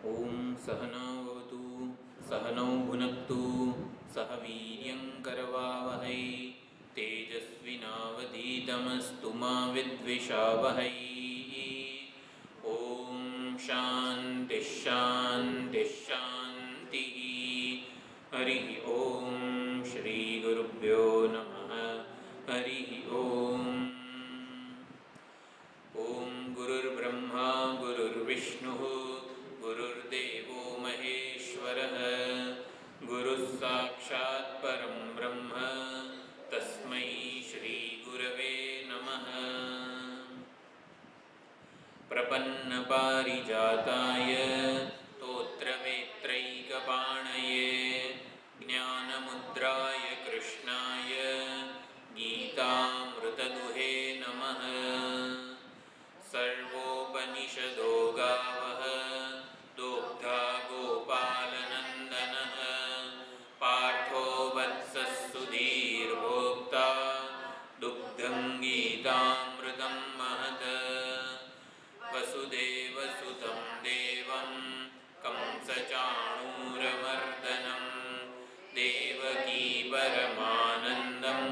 ओम सहना भवतु सहनौ भुनक्तु सह वीर्यं करवावहै तेजस्विनावधीतमस्तु मा विद्विषावहै। ओम शांति शांति शांति। हरि ओम श्री गुरुभ्यो नमः। हरि ओम। ओम गुरुर्ब्रह्मा गुरुर्विष्णुः गुरुर्देवो महेश्वरः गुरुः साक्षात् परं ब्रह्म तस्मै श्री गुरवे नमः। प्रपन्नपारिजाताय तोत्रवेत्रैकपाणये ज्ञानमुद्राय कृष्णाय गीतामृतदुहे नमः। सर्वोपनिषदो गावः दोग्धा गोपालनन्दनः पार्थो वत्सः सुधीर्भोक्ता दुग्धं गीतामृतं महत्। वसुदेवसुतं देवं कंसचाणूरमर्दनं देवकी परमानन्दं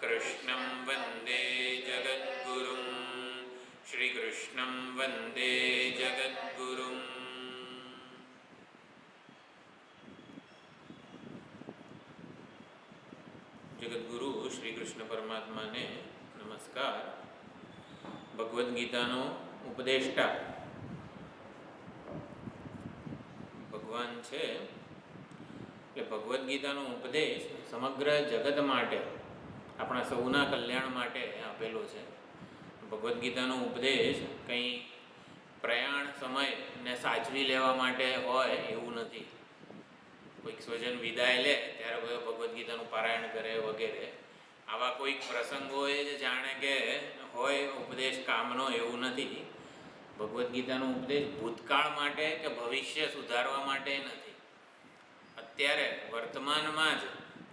कृष्णं वन्दे जगद्गुरुं श्रीकृष्णं वन्दे जगद्गुरुम्। जगद्गुरु श्री कृष्ण परमात्मा ने नमस्कार। भगवद गीताનો ઉપદેષ્ટા ભગવાન છે એટલે ભગવદ્ ગીતાનો ઉપદેશ સમગ્ર જગત માટે આપણા સૌના કલ્યાણ માટે આપેલો છે. ભગવદ્ ગીતાનો ઉપદેશ કંઈ પ્રયાણ સમયને સાચવી લેવા માટે હોય એવું નથી. કોઈક સ્વજન વિદાય લે ત્યારે બધો ભગવદ્ ગીતાનું પારાયણ કરે વગેરે આવા કોઈક પ્રસંગોએ જ જાણે કે હોય ઉપદેશ કામનો એવું નથી. ભગવદ્ ગીતાનો ઉપદેશ ભૂતકાળ માટે કે ભવિષ્ય સુધારવા માટે નથી. અત્યારે વર્તમાનમાં જ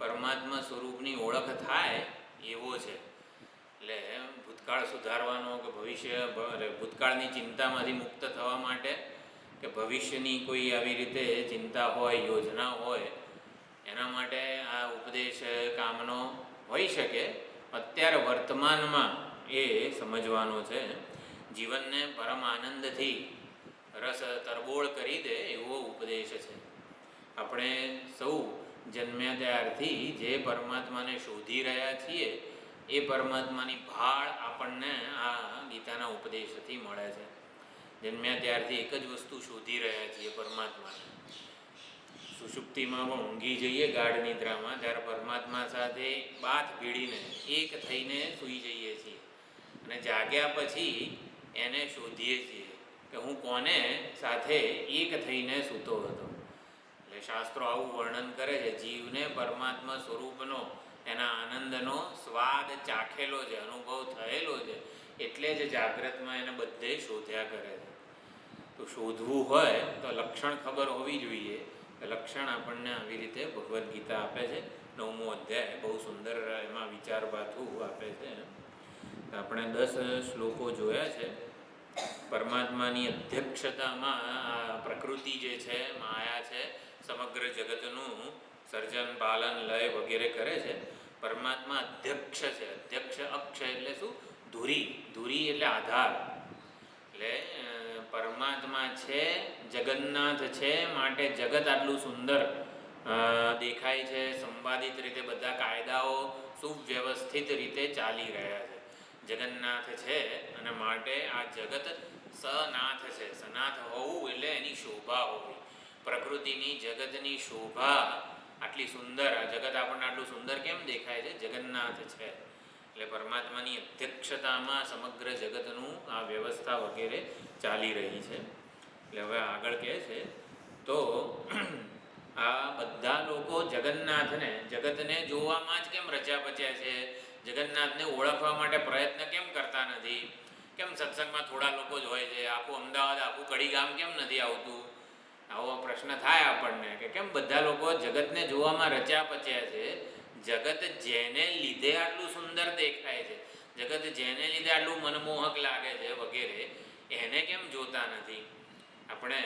પરમાત્મા સ્વરૂપની ઓળખ થાય એવો છે. એટલે ભૂતકાળ સુધારવાનો કે ભવિષ્ય ભૂતકાળની ચિંતામાંથી મુક્ત થવા માટે કે ભવિષ્યની કોઈ આવી રીતે ચિંતા હોય યોજના હોય એના માટે આ ઉપદેશ કામનો હોઈ શકે. અત્યારે વર્તમાનમાં એ સમજવાનો છે. જીવનને પરમ આનંદથી રસ તરબોળ કરી દે એવો ઉપદેશ છે. આપણે સૌ જન્મ્યા ત્યારથી જે પરમાત્માને શોધી રહ્યા છીએ એ પરમાત્માની ભાળ આપણને આ ગીતાના ઉપદેશથી મળે છે. જન્મ્યા ત્યારથી એક જ વસ્તુ શોધી રહ્યા છીએ, પરમાત્માને. સુષુપ્તિમાં પણ ઊંઘી જઈએ ગાઢ નિદ્રામાં ત્યારે પરમાત્મા સાથે બાથ ભીડીને એક થઈને સૂઈ જઈએ છીએ અને જાગ્યા પછી એને શોધીએ છીએ કે હું કોને સાથે એક થઈને સૂતો હતો. એટલે શાસ્ત્રો આવું વર્ણન કરે છે. જીવને પરમાત્મા સ્વરૂપનો એના આનંદનો સ્વાદ ચાખેલો છે, અનુભવ થયેલો છે, એટલે જ જાગ્રતમાં એને બધે શોધ્યા કરે છે. તો શોધવું હોય તો લક્ષણ ખબર હોવી જોઈએ. લક્ષણ આપણને આવી રીતે ભગવદ્ ગીતા આપે છે. 9મો અધ્યાય બહુ સુંદર એમાં વિચાર પાથું આપે છે. આપણે 10 શ્લોકો જોયા છે. પરમાત્માની અધ્યક્ષતામાં આ પ્રકૃતિ જે છે, માયા છે, સમગ્ર જગતનું સર્જન પાલન લય વગેરે કરે છે. પરમાત્મા અધ્યક્ષ છે. અધ્યક્ષ અક્ષ એટલે શું? ધુરી. ધુરી એટલે આધાર. એટલે પરમાત્મા છે, જગન્નાથ છે, માટે જગત આટલું સુંદર દેખાય છે. સંવાદિત રીતે બધા કાયદાઓ સુવ્યવસ્થિત રીતે ચાલી રહ્યા છે. જગન્નાથ છે અને માટે આ જગત સનાથ છે. સનાથ હોવું એટલે એની શોભા હોવી. પ્રકૃતિની જગતની શોભા આટલી સુંદર, આ જગત આપણને આટલું સુંદર કેમ દેખાય છે? જગન્નાથ છે. એટલે પરમાત્માની અધ્યક્ષતામાં સમગ્ર જગતનું આ વ્યવસ્થા વગેરે ચાલી રહી છે. એટલે હવે આગળ કહે છે તો આ બધા લોકો જગન્નાથને, જગતને જોવામાં જ કેમ રચ્યા પચ્યા છે? જગન્નાથને ઓળખવા માટે પ્રયત્ન કેમ કરતા નથી? કેમ સત્સંગમાં થોડા લોકો જ હોય છે? આખું અમદાવાદ, આખું કડી ગામ કેમ નથી આવતું? આવો પ્રશ્ન થાય આપણને કે કેમ બધા લોકો જગતને જોવામાં રચ્યા પચ્યા છે? જગત જેને લીધે આટલું સુંદર દેખાય છે, જગત જેને લીધે આટલું મનમોહક લાગે છે વગેરે, એને કેમ જોતા નથી? આપણે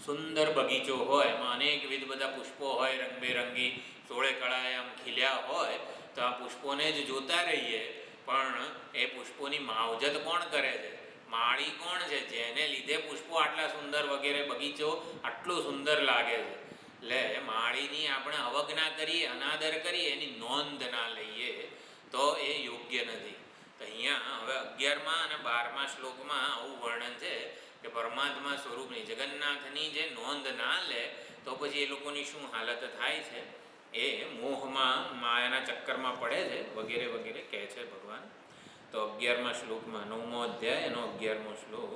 સુંદર બગીચો હોય, એમાં અનેકવિધ બધા પુષ્પો હોય, રંગબેરંગી, સોળે કળાએ આમ ખીલ્યા હોય, તો આ પુષ્પોને જ જોતા રહીએ. પણ એ પુષ્પોની માવજત કોણ કરે છે? માળી કોણ છે? જેને લીધે પુષ્પો આટલા સુંદર વગેરે બગીચો આટલો સુંદર લાગે છે. એટલે માળીની આપણે અવજ્ઞા કરીએ, અનાદર કરીએ, એની નોંધ ના લઈએ તો એ યોગ્ય નથી. તો અહીંયા હવે 11મા અને 12મા શ્લોકમાં આવું વર્ણન છે કે પરમાત્મા સ્વરૂપની, જગન્નાથની જે નોંધ ના લે તો પછી એ લોકોની શું હાલત થાય છે, એ મોહમાં, માયાના ચક્કરમાં પડે છે વગેરે વગેરે કહે છે ભગવાન. તો 11મા શ્લોકમાં, 9મો અધ્યાય એનો 11મો શ્લોક.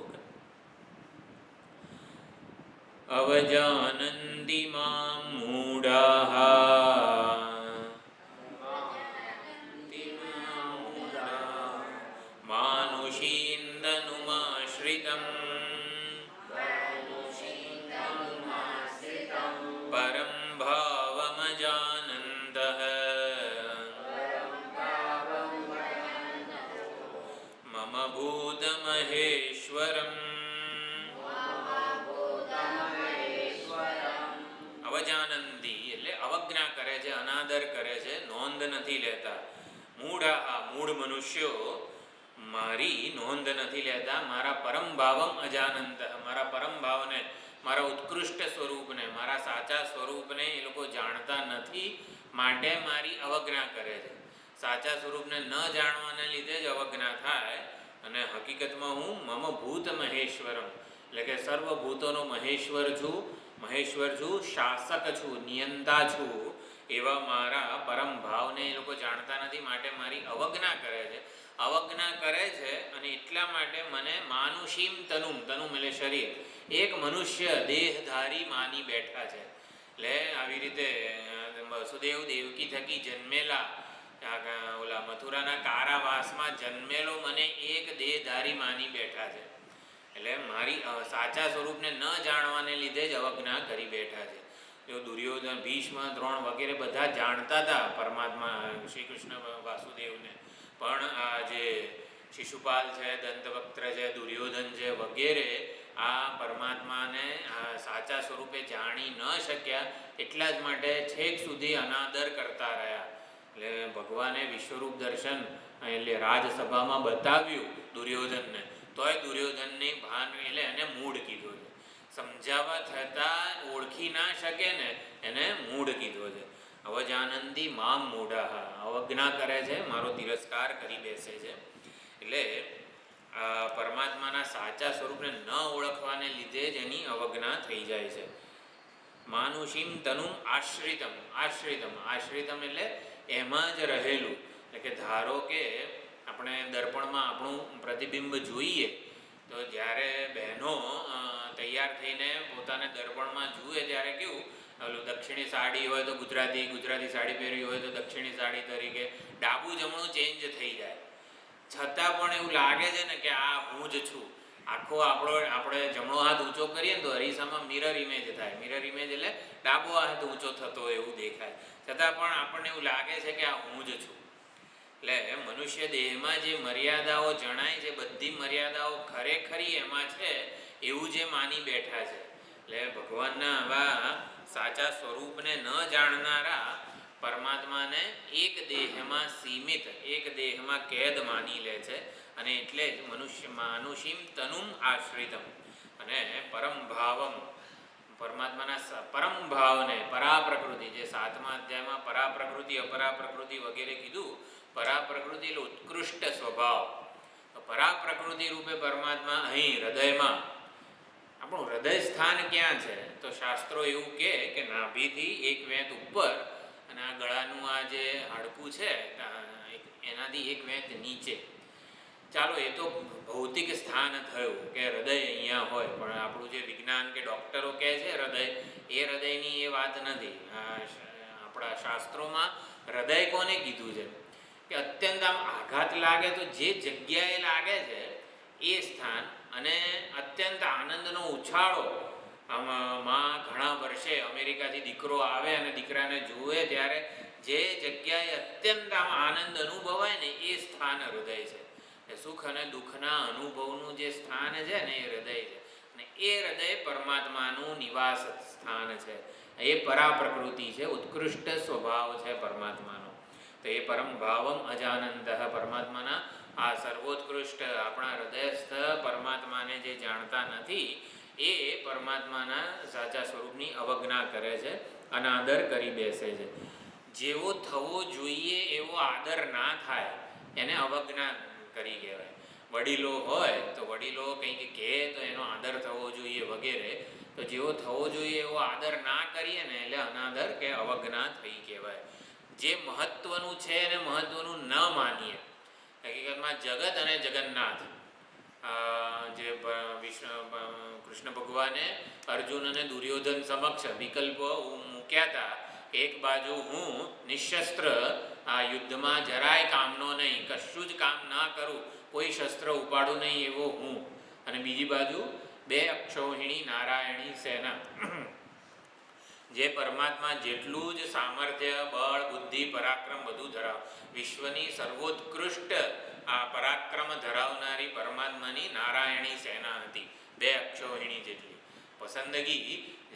અવજાનન્તિ માં મૂઢાઃ માનુષીં તનુમાશ્રિતં પરં ભાવમજાનन्तઃ મમ ભૂતમહેશ્વરम्. અવજાનંતી એટલે અવજ્ઞા કરે છે, અનાદર કરે છે, નોંધ નથી લેતા. મૂઢા, મૂળ મનુષ્યો મારી નોંધ નથી લેતા. મારા પરમ ભાવમ અજાનંત, મારા પરમ ભાવને, મારા ઉત્કૃષ્ટ સ્વરૂપને, મારા સાચા સ્વરૂપને એ લોકો જાણતા નથી, માટે મારી અવજ્ઞા કરે છે. સાચા સ્વરૂપને ન જાણવાને લીધે જ અવજ્ઞા થાય. અને હકીકતમાં હું મમ ભૂત મહેશ્વરમ એટલે કે સર્વભૂતોનો મહેશ્વર છું, શાસક છું, નિયંતા છું, એવા મારા પરમ ભાવને એ લોકો જાણતા નથી, માટે મારી અવજ્ઞા કરે છે. અવજ્ઞા કરે છે અને એટલા માટે મને માનુષીમ તનુમ, તનુમ એટલે શરીર, એક મનુષ્ય દેહધારી માની બેઠા છે. એટલે આવી રીતે વસુદેવ દેવકી થકી જન્મેલા, ઓલા મથુરાના કારાવાસમાં જન્મેલો મને એક દેહધારી માની બેઠા છે. એટલે મારી સાચા સ્વરૂપને ન જાણવાને લીધે જ અવજ્ઞા કરી બેઠા છે. જો દુર્યોધન, ભીષ્મ, દ્રોણ વગેરે બધા જાણતા હતા પરમાત્મા શ્રી કૃષ્ણ વાસુદેવને, પણ આ જે શિશુપાલ છે, દંતવક્ત્ર છે, દુર્યોધન છે વગેરે આ પરમાત્માને આ સાચા સ્વરૂપે જાણી ન શક્યા. એટલા જ માટે છેક સુધી અનાદર કરતા રહ્યા. એટલે ભગવાને વિશ્વરૂપ દર્શન એટલે રાજસભામાં બતાવ્યું દુર્યોધનને, તોય દુર્યોધનની ભાન એટલે એને મૂઢ કીધો છે. સમજાવવા છતાં ઓળખી ના શકે ને એને મૂઢ કીધો છે. અવજાનંતી મામ મૂઢાઃ, અવજ્ઞા કરે છે, મારો તિરસ્કાર કરી બેસે છે. એટલે પરમાત્માના સાચા સ્વરૂપને ન ઓળખવાને લીધે જ એની અવજ્ઞા થઈ જાય છે. માનુષીમ તનુમ આશ્રિતમ, આશ્રિતમ, આશ્રિતમ એટલે એમાં જ રહેલું. એટલે કે ધારો કે આપણે દર્પણમાં આપણું પ્રતિબિંબ જોઈએ તો જ્યારે બહેનો તૈયાર થઈને પોતાને દર્પણમાં જુએ ત્યારે કેવું, ઓલું દક્ષિણી સાડી હોય તો ગુજરાતી સાડી પહેરી હોય તો દક્ષિણી સાડી તરીકે ડાબું જમણું ચેન્જ થઈ જાય. છતાં પણ એવું લાગે છે ને કે આ હું જ છું. આખો આપણે જમણો હાથ ઊંચો કરીએ ને તો અરીસામાં મિરર ઇમેજ થાય. મિરર ઇમેજ એટલે ડાબો હાથ ઊંચો થતો એવું દેખાય. છતાં પણ આપણને એવું લાગે છે કે આ હું જ છું. એટલે મનુષ્ય દેહમાં જે મર્યાદાઓ જણાય છે, બધી મર્યાદાઓ ખરેખરી એમાં છે એવું જે માની બેઠા છે. એટલે ભગવાનના આવા સાચા સ્વરૂપને ન જાણનારા પરમાત્માને એક દેહમાં સીમિત, એક દેહમાં કેદ માની લે છે. અને એટલે જ મનુષ્ય માનુષીમ તનુમ આશ્રિતમ અને પરમ ભાવમ, પરમાત્માના પરમ ભાવને, પરાપ્રકૃતિ, જે 7મા અધ્યાયમાં પરાપ્રકૃતિ, અપરાપ્રકૃતિ વગેરે કીધું. પરાપ્રકૃતિ એટલે ઉત્કૃષ્ટ સ્વભાવ. પરાપ્રકૃતિ રૂપે પરમાત્મા અહીં હૃદયમાં. આપણું હૃદય સ્થાન ક્યાં છે? તો શાસ્ત્રો એવું કહે કે નાભીથી એક વેંત ઉપર અને આ ગળાનું આ જે હાડકું છે એનાથી એક વેંત નીચે. ચાલો એ તો ભૌતિક સ્થાન થયું કે હૃદય અહીંયા હોય, પણ આપણું જે વિજ્ઞાન કે ડૉક્ટરો કહે છે હૃદય, એ હૃદયની એ વાત નથી. આપણા શાસ્ત્રોમાં હૃદય કોને કીધું છે કે અત્યંત આમ આઘાત લાગે તો જે જગ્યાએ લાગે છે એ સ્થાન, અને અત્યંત આનંદનો ઉછાળો. આમાં ઘણા વર્ષે અમેરિકાથી દીકરો આવે અને દીકરાને જુએ ત્યારે જે જગ્યાએ અત્યંત આમ આનંદ અનુભવાય ને એ સ્થાન હૃદય છે. સુખ અને દુઃખના અનુભવનું જે સ્થાન છે ને એ હૃદય છે. અને એ હૃદય પરમાત્માનું નિવાસ સ્થાન છે. એ પરા પ્રકૃતિ છે, ઉત્કૃષ્ટ સ્વભાવ છે પરમાત્માનો. તો એ પરમ ભાવમ અજાનંદ પરમાત્માના આ સર્વોત્કૃષ્ટ આપણા હૃદયસ્થ પરમાત્માને જે જાણતા નથી એ પરમાત્માના સાચા સ્વરૂપની અવજ્ઞા કરે છે, અનાદર કરી બેસે છે. જેવો થવો જોઈએ એવો આદર ના થાય એને અવજ્ઞા કરી કહેવાય. વડીલો હોય તો વડીલો કંઈક કહે તો એનો આદર થવો જોઈએ વગેરે. તો જેવો થવો જોઈએ એવો આદર ના કરીએ ને એટલે અનાદર કે અવજ્ઞા થઈ કહેવાય. જે મહત્વનું છે એને મહત્વનું ન માનીએ. હકીકતમાં જગત અને જગન્નાથ જે કૃષ્ણ ભગવાને અર્જુન અને દુર્યોધન સમક્ષ વિકલ્પો મૂક્યા હતા. એક બાજુ હું નિશસ્ત્ર આ યુદ્ધમાં જરાય કામનો નહીં, કશું જ કામ ના કરું, કોઈ શસ્ત્ર ઉપાડું નહીં એવો હું, અને બીજી બાજુ 2 અક્ષૌહિણી નારાયણી સેના. જે પરમાત્મા જેટલું જ સામર્થ્ય, બળ, બુદ્ધિ, પરાક્રમ બધું ધરાવ, વિશ્વની સર્વોત્કૃષ્ટ આ પરાક્રમ ધરાવનારી પરમાત્માની નારાયણી સેના હતી, 2 અક્ષૌહિણી જેટલી. પસંદગી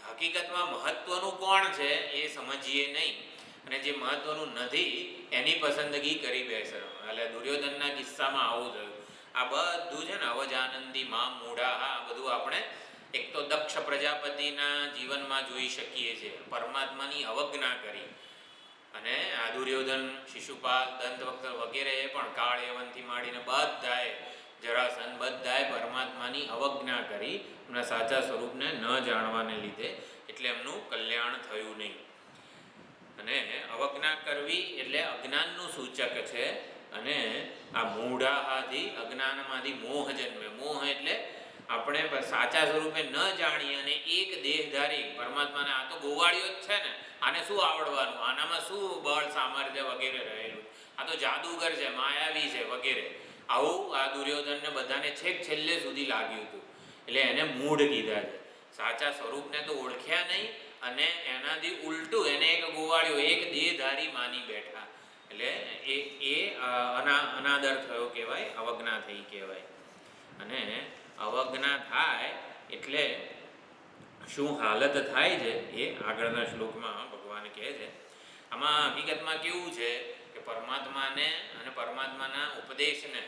હકીકતમાં મહત્વનું કોણ છે એ સમજીએ નહીં, અને જે મહત્વનું નથી એની પસંદગી કરી બેસે. એટલે દુર્યોધનના કિસ્સામાં આવું થયું. આ બધું છે ને અવજાનંદી મા મૂઢા, આ બધું આપણે એક તો દક્ષ પ્રજાપતિના જીવનમાં જોઈ શકીએ છીએ. પરમાત્માની અવજ્ઞા કરી, અને આ દુર્યોધન, શિશુપાલ, દંતવક્ર વગેરે પણ કાળ યવનથી માંડીને બધાએ, જરાસંધ બધાએ પરમાત્માની અવજ્ઞા કરી એમના સાચા સ્વરૂપને ન જાણવાને લીધે. એટલે એમનું કલ્યાણ થયું નહીં. અને અવજ્ઞા કરવી એટલે અજ્ઞાનનું સૂચક છે. અને આ મૂઢાહાથી, અજ્ઞાનમાંથી મોહ જન્મે. મોહ એટલે આપણે સાચા સ્વરૂપે ન જાણીએ અને એક દેહધારી પરમાત્માને, આ તો ગોવાળિયો જ છે ને, આને શું આવડવાનું, આનામાં શું બળ સામર્થ્ય વગેરે રહેલું, આ તો જાદુગર છે, માયાવી છે વગેરે, આવું આ દુર્યોધનને બધાને છેક છેલ્લે સુધી લાગ્યું હતું. એટલે એને મૂઢ કીધા છે. સાચા સ્વરૂપને તો ઓળખ્યા નહીં, અને એનાથી ઉલટું એને એક ગોવાળિયો, એક દેહધારી માની બેઠા. એટલે એ અનાદર થયો કહેવાય, અવજ્ઞા થઈ કહેવાય. અને અવજ્ઞા થાય એટલે શું હાલત થાય છે એ આગળના શ્લોકમાં ભગવાન કહે છે. આમાં હકીકતમાં કેવું છે કે પરમાત્માને અને પરમાત્માના ઉપદેશને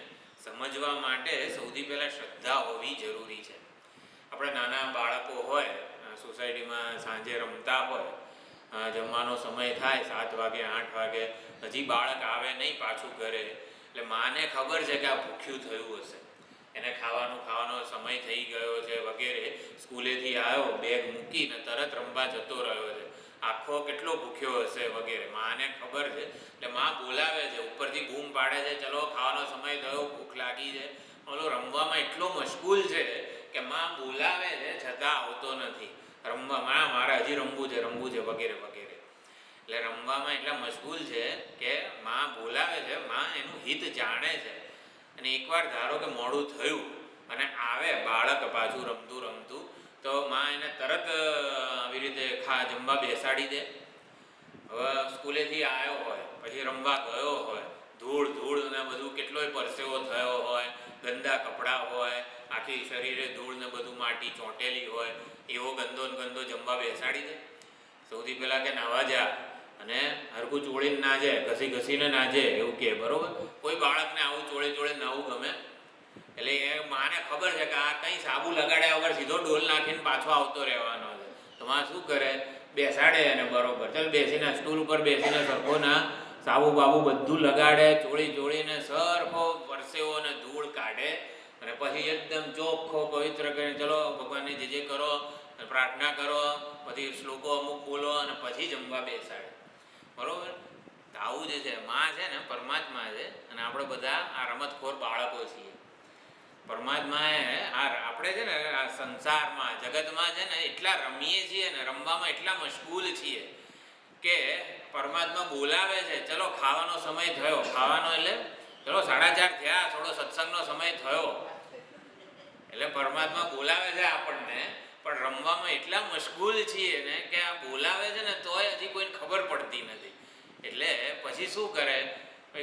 સમજવા માટે સૌથી પહેલાં શ્રદ્ધા હોવી જરૂરી છે. આપણે નાના બાળકો હોય, સોસાયટીમાં સાંજે રમતા હોય, જમવાનો સમય થાય 7 વાગે 8 વાગે, હજી બાળક આવે નહીં પાછું ઘરે, એટલે માને ખબર છે કે આ ભૂખ્યું થયું હશે, એને ખાવાનો સમય થઈ ગયો છે વગેરે. સ્કૂલેથી આવ્યો, બેગ મૂકીને તરત રમવા જતો રહ્યો છે, આખો કેટલો ભૂખ્યો હશે વગેરે. માને ખબર છે, એટલે માં બોલાવે છે, ઉપરથી બૂમ પાડે છે, ચલો ખાવાનો સમય થયો, ભૂખ લાગી છે. ઓલો રમવામાં એટલો મશગુલ છે કે માં બોલાવે છે છતાં આવતો નથી. રમવામાં મારે હજી રમવું છે વગેરે વગેરે. એટલે રમવામાં એટલા મશગુલ છે કે માં બોલાવે છે, માં એનું હિત જાણે છે. અને એકવાર ધારો કે મોડું થયું અને આવે બાળક પાછું રમતું તો માં એને તરત આવી રીતે જમવા બેસાડી દે. હવે સ્કૂલેથી આવ્યો હોય, પછી રમવા ગયો હોય, ધૂળ ને બધું, કેટલોય પરસેવો થયો હોય, ગંદા કપડાં હોય, આખી શરીરે ધૂળ ને બધું માટી ચોંટેલી હોય, એવો ગંદો જમવા બેસાડી દે. સૌથી પહેલાં કે નાવા જા, અને હરકું ચોળીને ના જાય, ઘસીને ના જાય એવું કહે. બરાબર? કોઈ બાળકને આવું ચોળે નાવું ગમે? એટલે એ માને ખબર છે કે આ કંઈ સાબુ લગાડ્યા વગર સીધો ડોલ નાખીને પાછો આવતો રહેવાનો છે. તો માં શું કરે, બેસાડે અને બરોબર ચાલ બેસીને સ્ટૂલ ઉપર બેસીને સરખો ના સાબુ બાબુ બધું લગાડે, ચોળીને સરખો પરસેવો અને ધૂળ કાઢે, અને પછી એકદમ ચોખ્ખો પવિત્ર કરીને ચલો ભગવાનને જે કરો, પ્રાર્થના કરો, પછી શ્લોકો અમુક બોલો, અને પછી જમવા બેસાડે. બરાબર? તો આવું જે છે માં છે ને પરમાત્મા છે, અને આપણે બધા આ રમતખોર બાળકો છીએ. પરમાત્માએ આપણે છે ને આ સંસારમાં, જગતમાં છે ને એટલા રમીએ છીએ ને, રમવામાં એટલા મશગુલ છીએ કે પરમાત્મા બોલાવે છે, ચલો ખાવાનો સમય થયો, ખાવાનો એટલે ચલો 4:30 થયા, થોડો સત્સંગનો સમય થયો, એટલે પરમાત્મા બોલાવે છે આપણને, પણ રમવામાં એટલા મશગુલ છીએ ને કે આ બોલાવે છે ને તોય હજી કોઈને ખબર પડતી નથી. એટલે પછી શું કરે,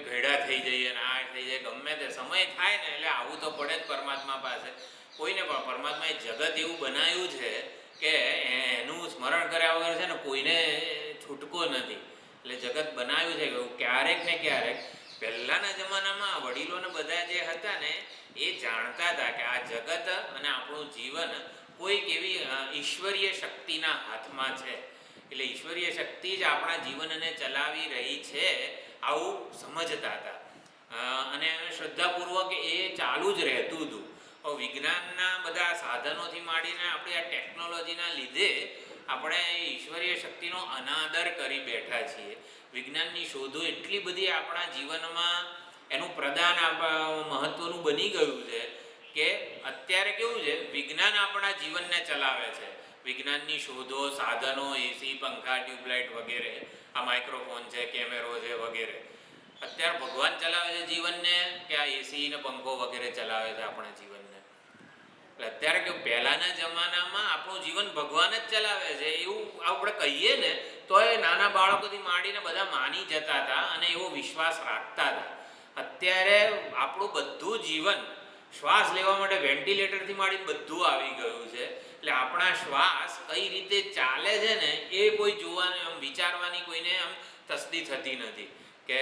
ઘેડા થઈ જઈએ ને આ થઈ જાય, ગમે તે સમય થાય ને એટલે આવું તો પડે જ પરમાત્મા પાસે કોઈને પણ પરમાત્માએ જગત એવું બનાવ્યું છે કે એનું સ્મરણ કર્યા વગર છે ને કોઈને છૂટકો નથી. એટલે જગત બનાવ્યું છે કે ક્યારેક ને ક્યારેક પહેલાંના જમાનામાં વડીલોને બધા જે હતા ને એ જાણતા હતા કે આ જગત અને આપણું જીવન કોઈક એવી ઈશ્વરીય શક્તિના હાથમાં છે. એટલે ઈશ્વરીય શક્તિ જ આપણા જીવનને ચલાવી રહી છે આવું સમજતા હતા અને શ્રદ્ધાપૂર્વક એ ચાલુ જ રહેતું હતું. વિજ્ઞાનના બધા સાધનોથી માંડીને આપણી આ ટેકનોલોજીના લીધે આપણે ઈશ્વરીય શક્તિનો અનાદર કરી બેઠા છીએ. વિજ્ઞાનની શોધો એટલી બધી આપણા જીવનમાં એનું પ્રદાન મહત્ત્વનું બની ગયું છે કે અત્યારે કેવું છે, વિજ્ઞાન આપણા જીવનને ચલાવે છે. વિજ્ઞાનની શોધો, સાધનો, એસી, પંખા, ટ્યુબલાઇટ વગેરે, આ માઇક્રોફોન છે, કેમેરો છે વગેરે, અત્યારે ભગવાન ચલાવે છે જીવનને કે આ એસી ને પંખો વગેરે ચલાવે છે આપણા જીવનને? અત્યારે કે પહેલાંના જમાનામાં આપણું જીવન ભગવાન જ ચલાવે છે એવું આપણે કહીએ ને તો એ નાના બાળકોથી માંડીને બધા માની જતા હતા અને એવો વિશ્વાસ રાખતા હતા. અત્યારે આપણું બધું જીવન શ્વાસ લેવા માટે વેન્ટિલેટરથી માંડીને બધું આવી ગયું છે. એટલે આપણા શ્વાસ કઈ રીતે ચાલે છે ને એ કોઈ જોવાની આમ વિચારવાની કોઈને આમ તસ્દી થતી નથી કે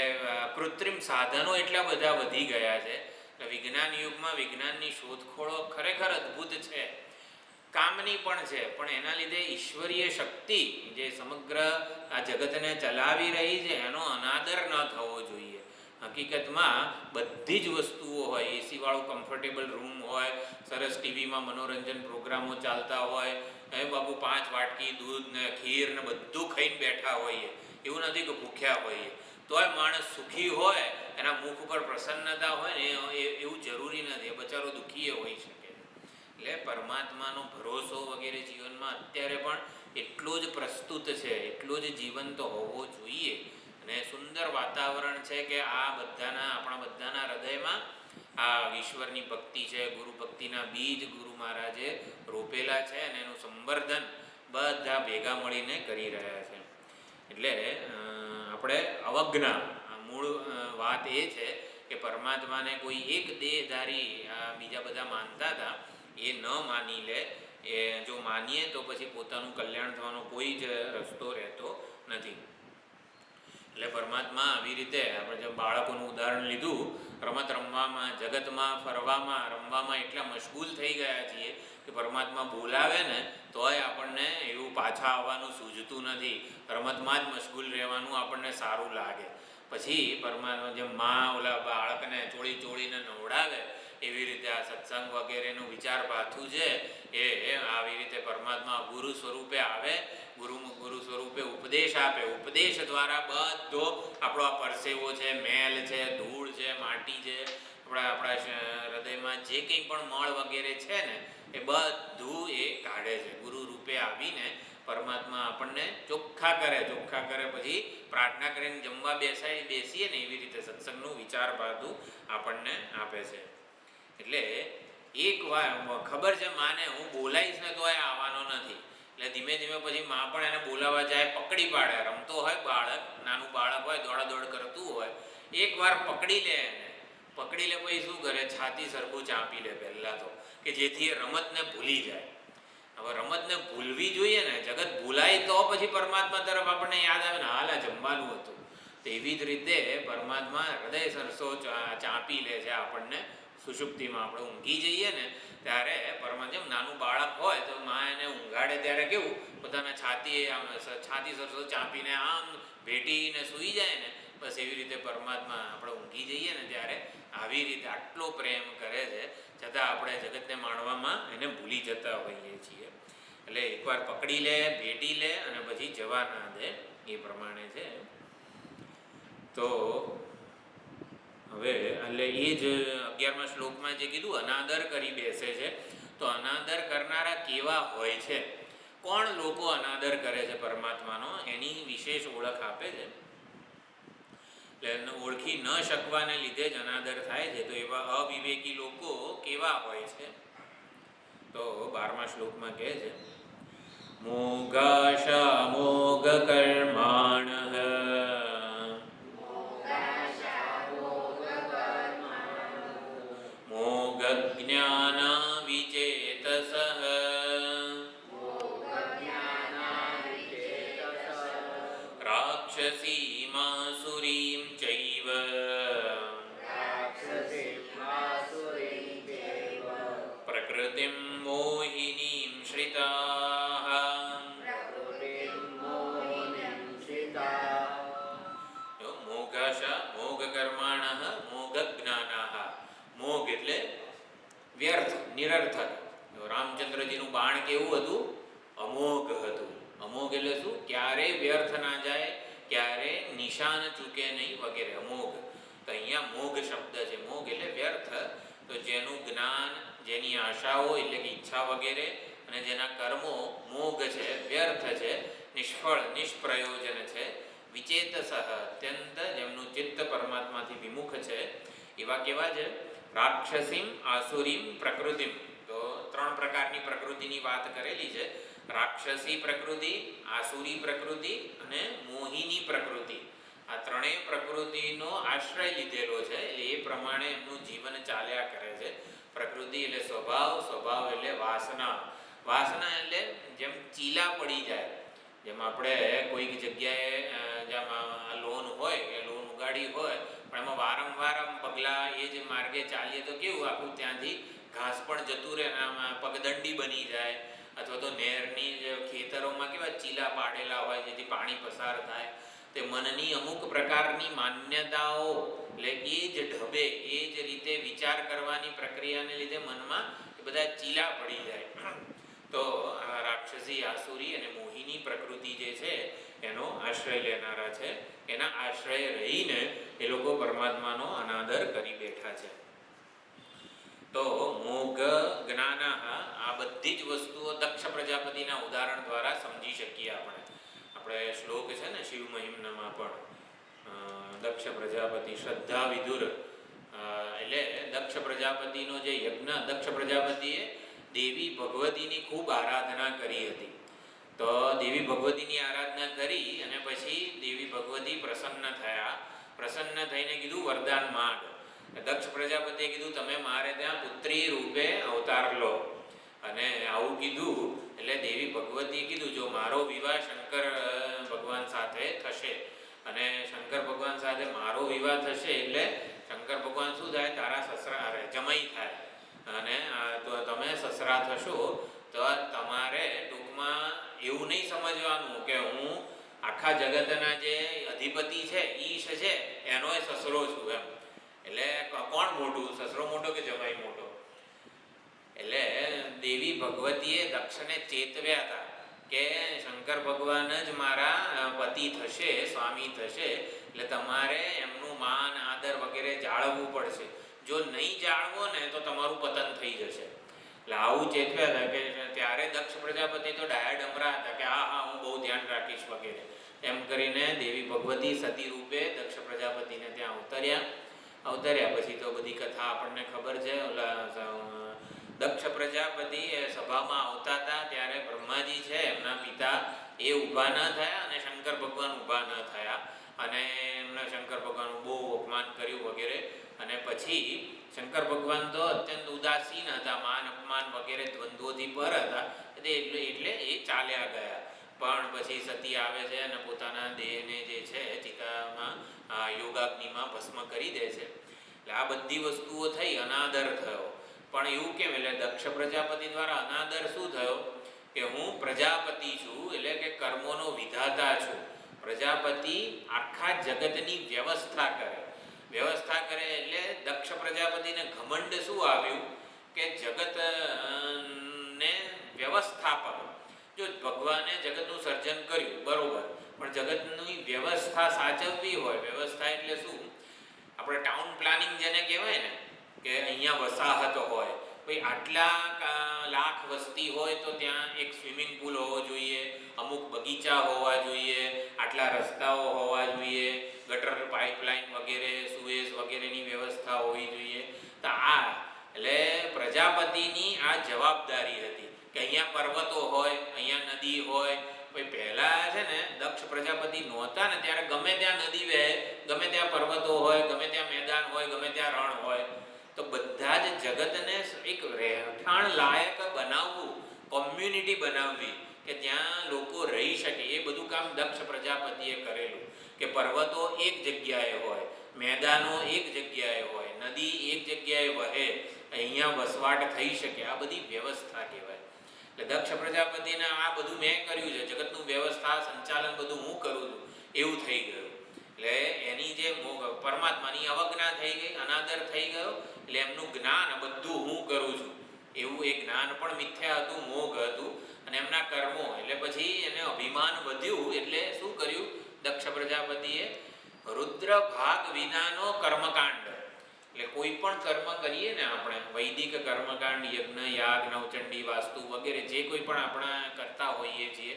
કૃત્રિમ સાધનો એટલા બધા વધી ગયા છે. વિજ્ઞાન યુગમાં વિજ્ઞાનની શોધખોળો ખરેખર અદ્ભુત છે, કામની પણ છે, પણ એના લીધે ઈશ્વરીય શક્તિ જે સમગ્ર આ જગતને ચલાવી રહી છે એનો અનાદર ન થવો જોઈએ. હકીકતમાં બધી જ વસ્તુઓ હોય, એસીવાળો કમ્ફર્ટેબલ રૂમ હોય, સરસ ટીવીમાં મનોરંજન પ્રોગ્રામો ચાલતા હોય, એ બાબુ 5 વાટકી દૂધ ને ખીર ને બધું ખાઈને બેઠા હોઈએ, એવું નથી કે ભૂખ્યા હોઈએ, તોય માણસ સુખી હોય, એના મુખ ઉપર પ્રસન્નતા હોય ને એવું જરૂરી નથી. એ બચારો દુઃખી હોઈ શકે. એટલે પરમાત્માનો ભરોસો વગેરે જીવનમાં અત્યારે પણ એટલો જ પ્રસ્તુત છે, એટલો જ જીવંત હોવો જોઈએ. અને સુંદર વાતાવરણ છે કે આ બધાના આપણા બધાના હૃદયમાં આ ઈશ્વરની ભક્તિ છે, ગુરુ ભક્તિના બીજ ગુરુ મહારાજે રોપેલા છે અને એનું સંવર્ધન બધા ભેગા મળીને કરી રહ્યા છે. એટલે આપણે અવજ્ઞા, મૂળ વાત એ છે કે પરમાત્માને કોઈ એક દેહધારી બીજા બધા માનતા હતા એ ન માની લે. એ જો માનીએ તો પછી પોતાનું કલ્યાણ થવાનો કોઈ જ રસ્તો રહેતો નથી. એટલે પરમાત્મા આવી રીતે આપણે જેમ બાળકોનું ઉદાહરણ લીધું, રમત રમવામાં, જગતમાં ફરવામાં, રમવામાં એટલા મશગુલ થઈ ગયા છીએ કે પરમાત્મા બોલાવે ને તોય આપણને એવું પાછા આવવાનું સૂઝતું નથી. રમતમાં જ મશગુલ રહેવાનું આપણને સારું લાગે. પછી પરમાત્મા જેમ માં ઓલા બાળકને ચોળીને નવડાવે એવી રીતે આ સત્સંગ વગેરેનું વિચાર પાથું છે એ આવી રીતે પરમાત્મા ગુરુ સ્વરૂપે આવે, ગુરુ સ્વરૂપે ઉપદેશ આપે. ઉપદેશ દ્વારા બધો આપણો આ પરસેવો છે, મેલ છે, ધૂળ છે, માટી છે, આપણા હૃદયમાં જે કંઈ પણ મળ વગેરે છે ને એ બધું એ કાઢે છે. ગુરુ રૂપે આવીને પરમાત્મા આપણને ચોખ્ખા કરે પછી પ્રાર્થના કરીને જમવા બેસીએ ને એવી રીતે સત્સંગનું વિચાર પાથું આપણને આપે છે. એટલે એક વાર ખબર છે માને હું બોલાવીશ ને તો એ આવવાનો નથી. એટલે ધીમે ધીમે પછી માં પણ એને બોલાવવા જાય, પકડી પાડે. રમતો હોય બાળક, નાનું બાળક હોય, દોડાદોડ કરતું હોય, એકવાર પકડી લે એને. પકડી લે પછી શું કરે, છાતી સરખું ચાંપી લે પહેલાં તો, કે જેથી એ રમતને ભૂલી જાય. હવે રમતને ભૂલવી જોઈએ ને, જગત ભૂલાય તો પછી પરમાત્મા તરફ આપણને યાદ આવે ને હાલ આ જમવાનું હતું. તો એવી જ રીતે પરમાત્મા હૃદય સરસો ચાંપી લે છે આપણને. સુષુપ્તિમાં આપણે ઊંઘી જઈએ ને ત્યારે પરમાત્મા જેમ નાનું બાળક હોય તો માં એને ઊંઘાડે ત્યારે કેવું પોતાના છાતી સરસો ચાંપીને આમ ભેટીને સૂઈ જાય ને, બસ એવી રીતે પરમાત્મા આપણે ઊંઘી જઈએ ને ત્યારે આવી રીતે આટલો પ્રેમ કરે છે, છતાં આપણે જગતને માણવામાં એને ભૂલી જતા હોઈએ છીએ. એટલે એકવાર પકડી લે, ભેટી લે અને પછી જવા ના દે, એ પ્રમાણે છે. તો હવે એટલે એ જ 11મા શ્લોકમાં જે કીધું અનાદર કરી બેસે છે, તો અનાદર કરનારા કેવા હોય છે, કોણ લોકો અનાદર કરે છે પરમાત્માનો, એની વિશેષ ઓળખ આપે છે. એટલે ઓળખી ન શકવાને લીધે જ અનાદર થાય છે. તો એવા અવિવેકી લોકો કેવા હોય છે, તો 12મા શ્લોકમાં કહે છે મોગાશામોગ કર્માણ મોગ જ્ઞાન વિચે રાક્ષસીમાસુરીં ચૈવ પ્રકૃતિં મોહિનીં શ્રિતાઃ. મોઘ કર્માણઃ મોઘ જ્ઞાનાઃ. મોઘ એટલે વ્યર્થ, નિરર્થક. રામચંદ્રજીનું બાણ કેવું હતું? અમોઘ હતું. અમોઘ એટલે શું? ક્યારેય વ્યર્થ ના જાય, ક્યારે નિશાન ચૂકે નહીં વગેરે. અમોઘ. તો અહીંયા મોઘ શબ્દ છે. મોઘ એટલે વ્યર્થ. તો જેનું જ્ઞાન, જેની આશાઓ એટલે કે ઈચ્છા વગેરે અને જેના કર્મો મોઘ છે, વ્યર્થ છે, નિષ્ફળ, નિષ્પ્રયોજન છે, વિચેતસઃ અત્યંત જેમનું ચિત્ત પરમાત્માથી વિમુખ છે, એવા કેવા છે? રાક્ષસીમ, આસુરીમ, પ્રકૃતિમ. તો ત્રણ પ્રકારની પ્રકૃતિની વાત કરેલી છે. રાક્ષસી પ્રકૃતિ, આસુરી પ્રકૃતિ અને મોહિની પ્રકૃતિ. આ ત્રણેય પ્રકૃતિનો આશ્રય લીધેલો છે. એટલે એ પ્રમાણે એમનું જીવન ચાલ્યા કરે છે. પ્રકૃતિ એટલે સ્વભાવ, સ્વભાવ એટલે વાસના. વાસના એટલે જેમ ચીલા પડી જાય, જેમ આપણે કોઈક જગ્યાએ જેમ લોન હોય કે લોન ઉગાડી હોય, પણ એમાં વારંવાર પગલાં એ જ માર્ગે ચાલીએ તો કેવું આખું ત્યાંથી ઘાસ પણ જતું રહે, આમાં પગદંડી બની જાય. અથવા તો નહેરની ખેતરોમાં કેવા ચીલા પાડેલા હોય જેથી પાણી પસાર થાય. તે મનની અમુક પ્રકારની માન્યતાઓ એટલે એ જ ઢબે, એ જ રીતે વિચાર કરવાની પ્રક્રિયાને લીધે મનમાં એ બધા ચીલા પડી જાય. તો આ રાક્ષસી, આસુરી અને મોહિની પ્રકૃતિ જે છે એનો આશ્રય લેનારા છે. એના આશ્રય રહીને એ લોકો પરમાત્માનો અનાદર કરી બેઠા છે. તો મોઘ જ્ઞાનાઃ, આ બધી જ વસ્તુઓ દક્ષ પ્રજાપતિના ઉદાહરણ દ્વારા સમજી શકીએ આપણે. આપણે શ્લોક છે ને શિવ મહિમ્નમાં પણ દક્ષ પ્રજાપતિ શ્રદ્ધા વિદુર, એટલે દક્ષ પ્રજાપતિનો જે યજ્ઞ, દક્ષ પ્રજાપતિએ દેવી ભગવતીની ખૂબ આરાધના કરી હતી. તો દેવી ભગવતીની આરાધના કરી અને પછી દેવી ભગવતી પ્રસન્ન થયા. પ્રસન્ન થઈને કીધું વરદાન માંગ. દક્ષ પ્રજાપતિએ કીધું તમે મારે ત્યાં પુત્રી રૂપે અવતાર લો. અને આવું કીધું એટલે દેવી ભગવતીએ કીધું જો મારો વિવાહ શંકર ભગવાન સાથે થશે અને શંકર ભગવાન સાથે મારો વિવાહ થશે એટલે શંકર ભગવાન શું થાય? તારા સસરા જમાઈ થાય. અને તો તમે સસરા થશો તો તમારે ટૂંકમાં એવું નહીં સમજવાનું કે હું આખા જગતના જે અધિપતિ છે, ઈશ છે, એનોય સસરો છું એમ. એટલે કોણ મોટું, સસરો મોટો કે જમાઈ મોટો? એટલે દેવી ભગવતીએ દક્ષને ચેતવ્યા હતા કે શંકર ભગવાન જ મારા પતિ થશે, સ્વામી થશે, એટલે તમારે એમનું માન, આદર વગેરે જાળવવું પડશે. જો નહીં જાળવો ને તો તમારું પતન થઈ જશે. એટલે આવું ચેતવ્યા હતા કે ત્યારે દક્ષ પ્રજાપતિ તો ડાયા ડમરા હતા કે હા હું બહુ ધ્યાન રાખીશ વગેરે. એમ કરીને દેવી ભગવતી સતી રૂપે દક્ષ પ્રજાપતિને ત્યાં અવતર્યા. પછી તો બધી કથા આપણને ખબર છે. દક્ષ પ્રજાપતિ એ સભામાં આવતા હતા ત્યારે બ્રહ્માજી છે એમના પિતા એ ઊભા ન થયા અને શંકર ભગવાન ઊભા ન થયા અને એમના શંકર ભગવાનનું બહુ અપમાન કર્યું વગેરે. અને પછી શંકર ભગવાન તો અત્યંત ઉદાસીન હતા, માન અપમાન વગેરે દ્વંદ્વોથી પર હતા. એટલે એ ચાલ્યા ગયા. પણ પછી સતી આવે છે અને પોતાના દેહને જે છે ચિતામાં યોગાગ્નિમાં ભસ્મ કરી દે છે. એટલે આ બધી વસ્તુઓ થઈ, અનાદર થયો. પણ એવું કેમ? એટલે દક્ષ પ્રજાપતિ દ્વારા અનાદર શું થયો કે હું પ્રજાપતિ છું, એટલે કે કર્મોનો વિધાતા છું. પ્રજાપતિ આખા જગતની વ્યવસ્થા કરે. વ્યવસ્થા કરે એટલે દક્ષ પ્રજાપતિને ઘમંડ શું આવ્યું કે જગતને વ્યવસ્થાપક. જો ભગવાને જગતનું સર્જન કર્યું બરોબર, પણ જગતની વ્યવસ્થા સાચવવી હોય. વ્યવસ્થા એટલે શું? આપણે ટાઉન પ્લાનિંગ જેને કહેવાય ને, કે અહીંયા વસાહત હોય, ભાઈ આટલા લાખ વસ્તી હોય તો ત્યાં એક સ્વિમિંગ પુલ હોવો જોઈએ, અમુક બગીચા હોવા જોઈએ, આટલા રસ્તાઓ હોવા જોઈએ, ગટર પાઇપલાઇન વગેરે, સુએઝ વગેરેની વ્યવસ્થા હોવી જોઈએ. તો આ એટલે પ્રજાપતિની આ જવાબદારી હતી કે અહીંયા પર્વતો હોય, અહીંયા નદી હોય. ભાઈ પહેલાં છે ને દક્ષ પ્રજાપતિ નહોતા ને ત્યારે ગમે ત્યાં નદી વહે, ગમે ત્યાં પર્વતો હોય, ગમે ત્યાં મેદાન હોય, ગમે ત્યાં રણ હોય. તો બધા જ જગતને એક રહેઠાણ લાયક બનાવવું, કોમ્યુનિટી બનાવવી કે ત્યાં લોકો રહી શકે, એ બધું કામ દક્ષ પ્રજાપતિએ કરેલું. કે પર્વતો એક જગ્યાએ હોય, મેદાનો એક જગ્યાએ હોય, નદી એક જગ્યાએ વહે, અહીંયા વસવાટ થઈ શકે, આ બધી વ્યવસ્થા કહેવાય. એટલે દક્ષ પ્રજાપતિને આ બધું મેં કર્યું છે, જગતનું વ્યવસ્થા સંચાલન બધું હું કરું છું એવું થઈ ગયું. એટલે એની જે પરમાત્માની અવજ્ઞા થઈ ગઈ, અનાદર થઈ ગયો. એટલે એમનું જ્ઞાન બધું હું કરું છું એવું એ જ્ઞાન પણ મિથ્યા હતું, મોઘ હતું. અને એમના કર્મો એટલે પછી એને અભિમાન વધ્યું. એટલે શું કર્યું દક્ષ પ્રજાપતિએ? રુદ્ર ભાગ વિનાનો કર્મકાંડ. એટલે કોઈ પણ કર્મ કરીએ ને આપણે, વૈદિક કર્મકાંડ, યજ્ઞ, યાગ, નવચંડી, વાસ્તુ વગેરે જે કોઈ પણ આપણે કરતા હોઈએ છીએ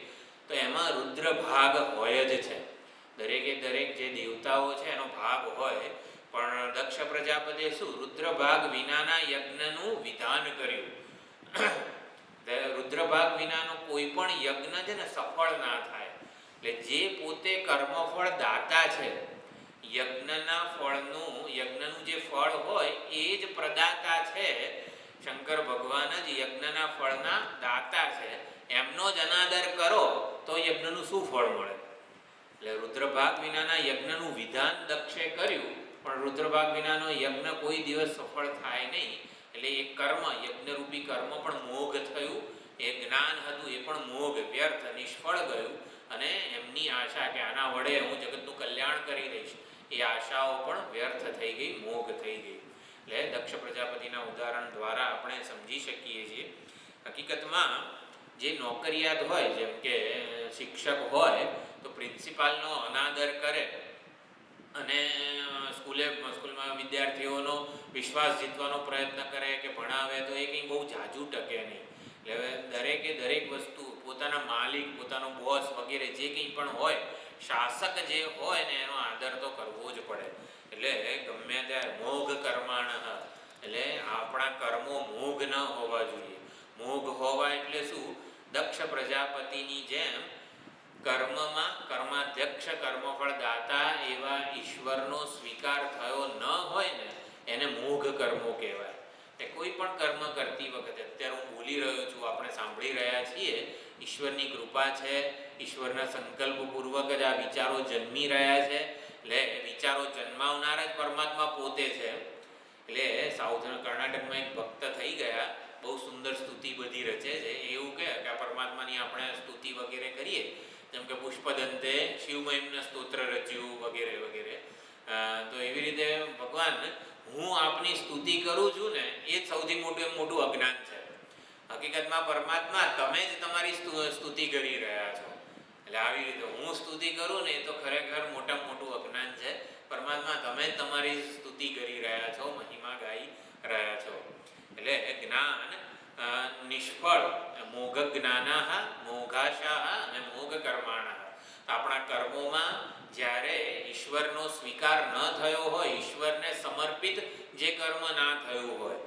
તો એમાં રુદ્ર ભાગ હોય જ છે. દરેકે દરેક જે દેવતાઓ છે એનો ભાગ હોય. પણ દક્ષ પ્રજાપતિએ શું રુદ્ર ભાગ વિનાના યજ્ઞનું વિધાન કર્યું. રુદ્ર ભાગ વિનાનો કોઈ પણ યજ્ઞ છે ને સફળ ના થાય. એટલે જે પોતે કર્મફળ દાતા છે, યજ્ઞનું જે ફળ હોય એ જ પ્રદાતા છે. શંકર ભગવાન જ યજ્ઞના ફળના દાતા છે. એમનો જ અનાદર કરો તો યજ્ઞનું શું ફળ મળે? એટલે રુદ્રભાગ વિનાના યજ્ઞનું વિધાન દક્ષે કર્યું, પણ રુદ્રભાગ વિનાનો યજ્ઞ કોઈ દિવસ સફળ થાય નહીં. એટલે એ કર્મ, યજ્ઞરૂપી કર્મ પણ મોઘ થયું. એ જ્ઞાન હતું એ પણ મોઘ, વ્યર્થ, નિષ્ફળ ગયું. અને એમની આશા કે આના વડે હું જગતનું કલ્યાણ કરી દઈશ, એ આશાઓ પણ વ્યર્થ થઈ ગઈ, મોઘ થઈ ગઈ. એટલે દક્ષ પ્રજાપતિના ઉદાહરણ દ્વારા આપણે સમજી શકીએ છીએ. હકીકતમાં જે નોકરિયાત હોય, જેમ કે શિક્ષક હોય તો પ્રિન્સિપાલનો અનાદર કરે અને સ્કૂલમાં વિદ્યાર્થીઓનો વિશ્વાસ જીતવાનો પ્રયત્ન કરે કે ભણાવે તો એ કંઈ બહુ ઝાઝું ટકે નહીં. એટલે દરેકે દરેક વસ્તુ પોતાના માલિક, પોતાનો બોસ વગેરે જે કંઈ પણ હોય, શાસક જે હોય ને એનો આદર તો કરવો જ પડે. એટલે ગમે ત્યારે મોઘ કર્માણ, એટલે આપણા કર્મો મોઘ ન હોવા જોઈએ. મોઘ હોવા એટલે શું? દક્ષ પ્રજાપતિની જેમ કર્મમાં કર્માધ્યક્ષ, કર્મફળ દાતા એવા ઈશ્વરનો સ્વીકાર થયો ન હોય ને એને મોઘ કર્મો કહેવાય. તે કોઈ પણ કર્મ કરતી વખતે, અત્યારે હું બોલી રહ્યો છું, આપણે સાંભળી રહ્યા છીએ, ઈશ્વરની કૃપા છે, ઈશ્વરના સંકલ્પપૂર્વક જ આ વિચારો જન્મી રહ્યા છે. એટલે વિચારો જન્માવનાર જ પરમાત્મા પોતે છે. એટલે સાઉથના કર્ણાટકમાં એક ભક્ત થઈ ગયા, બહુ સુંદર સ્તુતિ બધી રચે છે. એવું કે આ પરમાત્માની આપણે સ્તુતિ વગેરે કરીએ, જેમ કે પુષ્પદંતે શિવમહિમના સ્તોત્ર રચ્યું વગેરે વગેરે. તો એવી રીતે ભગવાન, હું આપની સ્તુતિ કરું છું ને એ જ સૌથી મોટું અજ્ઞાન છે. હકીકતમાં પરમાત્મા તમે જ તમારી સ્તુતિ કરી રહ્યા છો. એટલે આવી રીતે હું સ્તુતિ કરું ને એ તો ખરેખર મોટામાં મોટું અજ્ઞાન છે. પરમાત્મા તમે જ તમારી સ્તુતિ કરી રહ્યા છો, મહિમા ગાઈ રહ્યા છો. એટલે જ્ઞાન નિષ્ફળ, મોઘ જ્ઞાનાહ, મોઘાશાહ અને મોઘ કર્માણાહ. આપણા કર્મોમાં જ્યારે ઈશ્વરનો સ્વીકાર ન થયો હોય, ઈશ્વરને સમર્પિત જે કર્મ ના થયું હોય,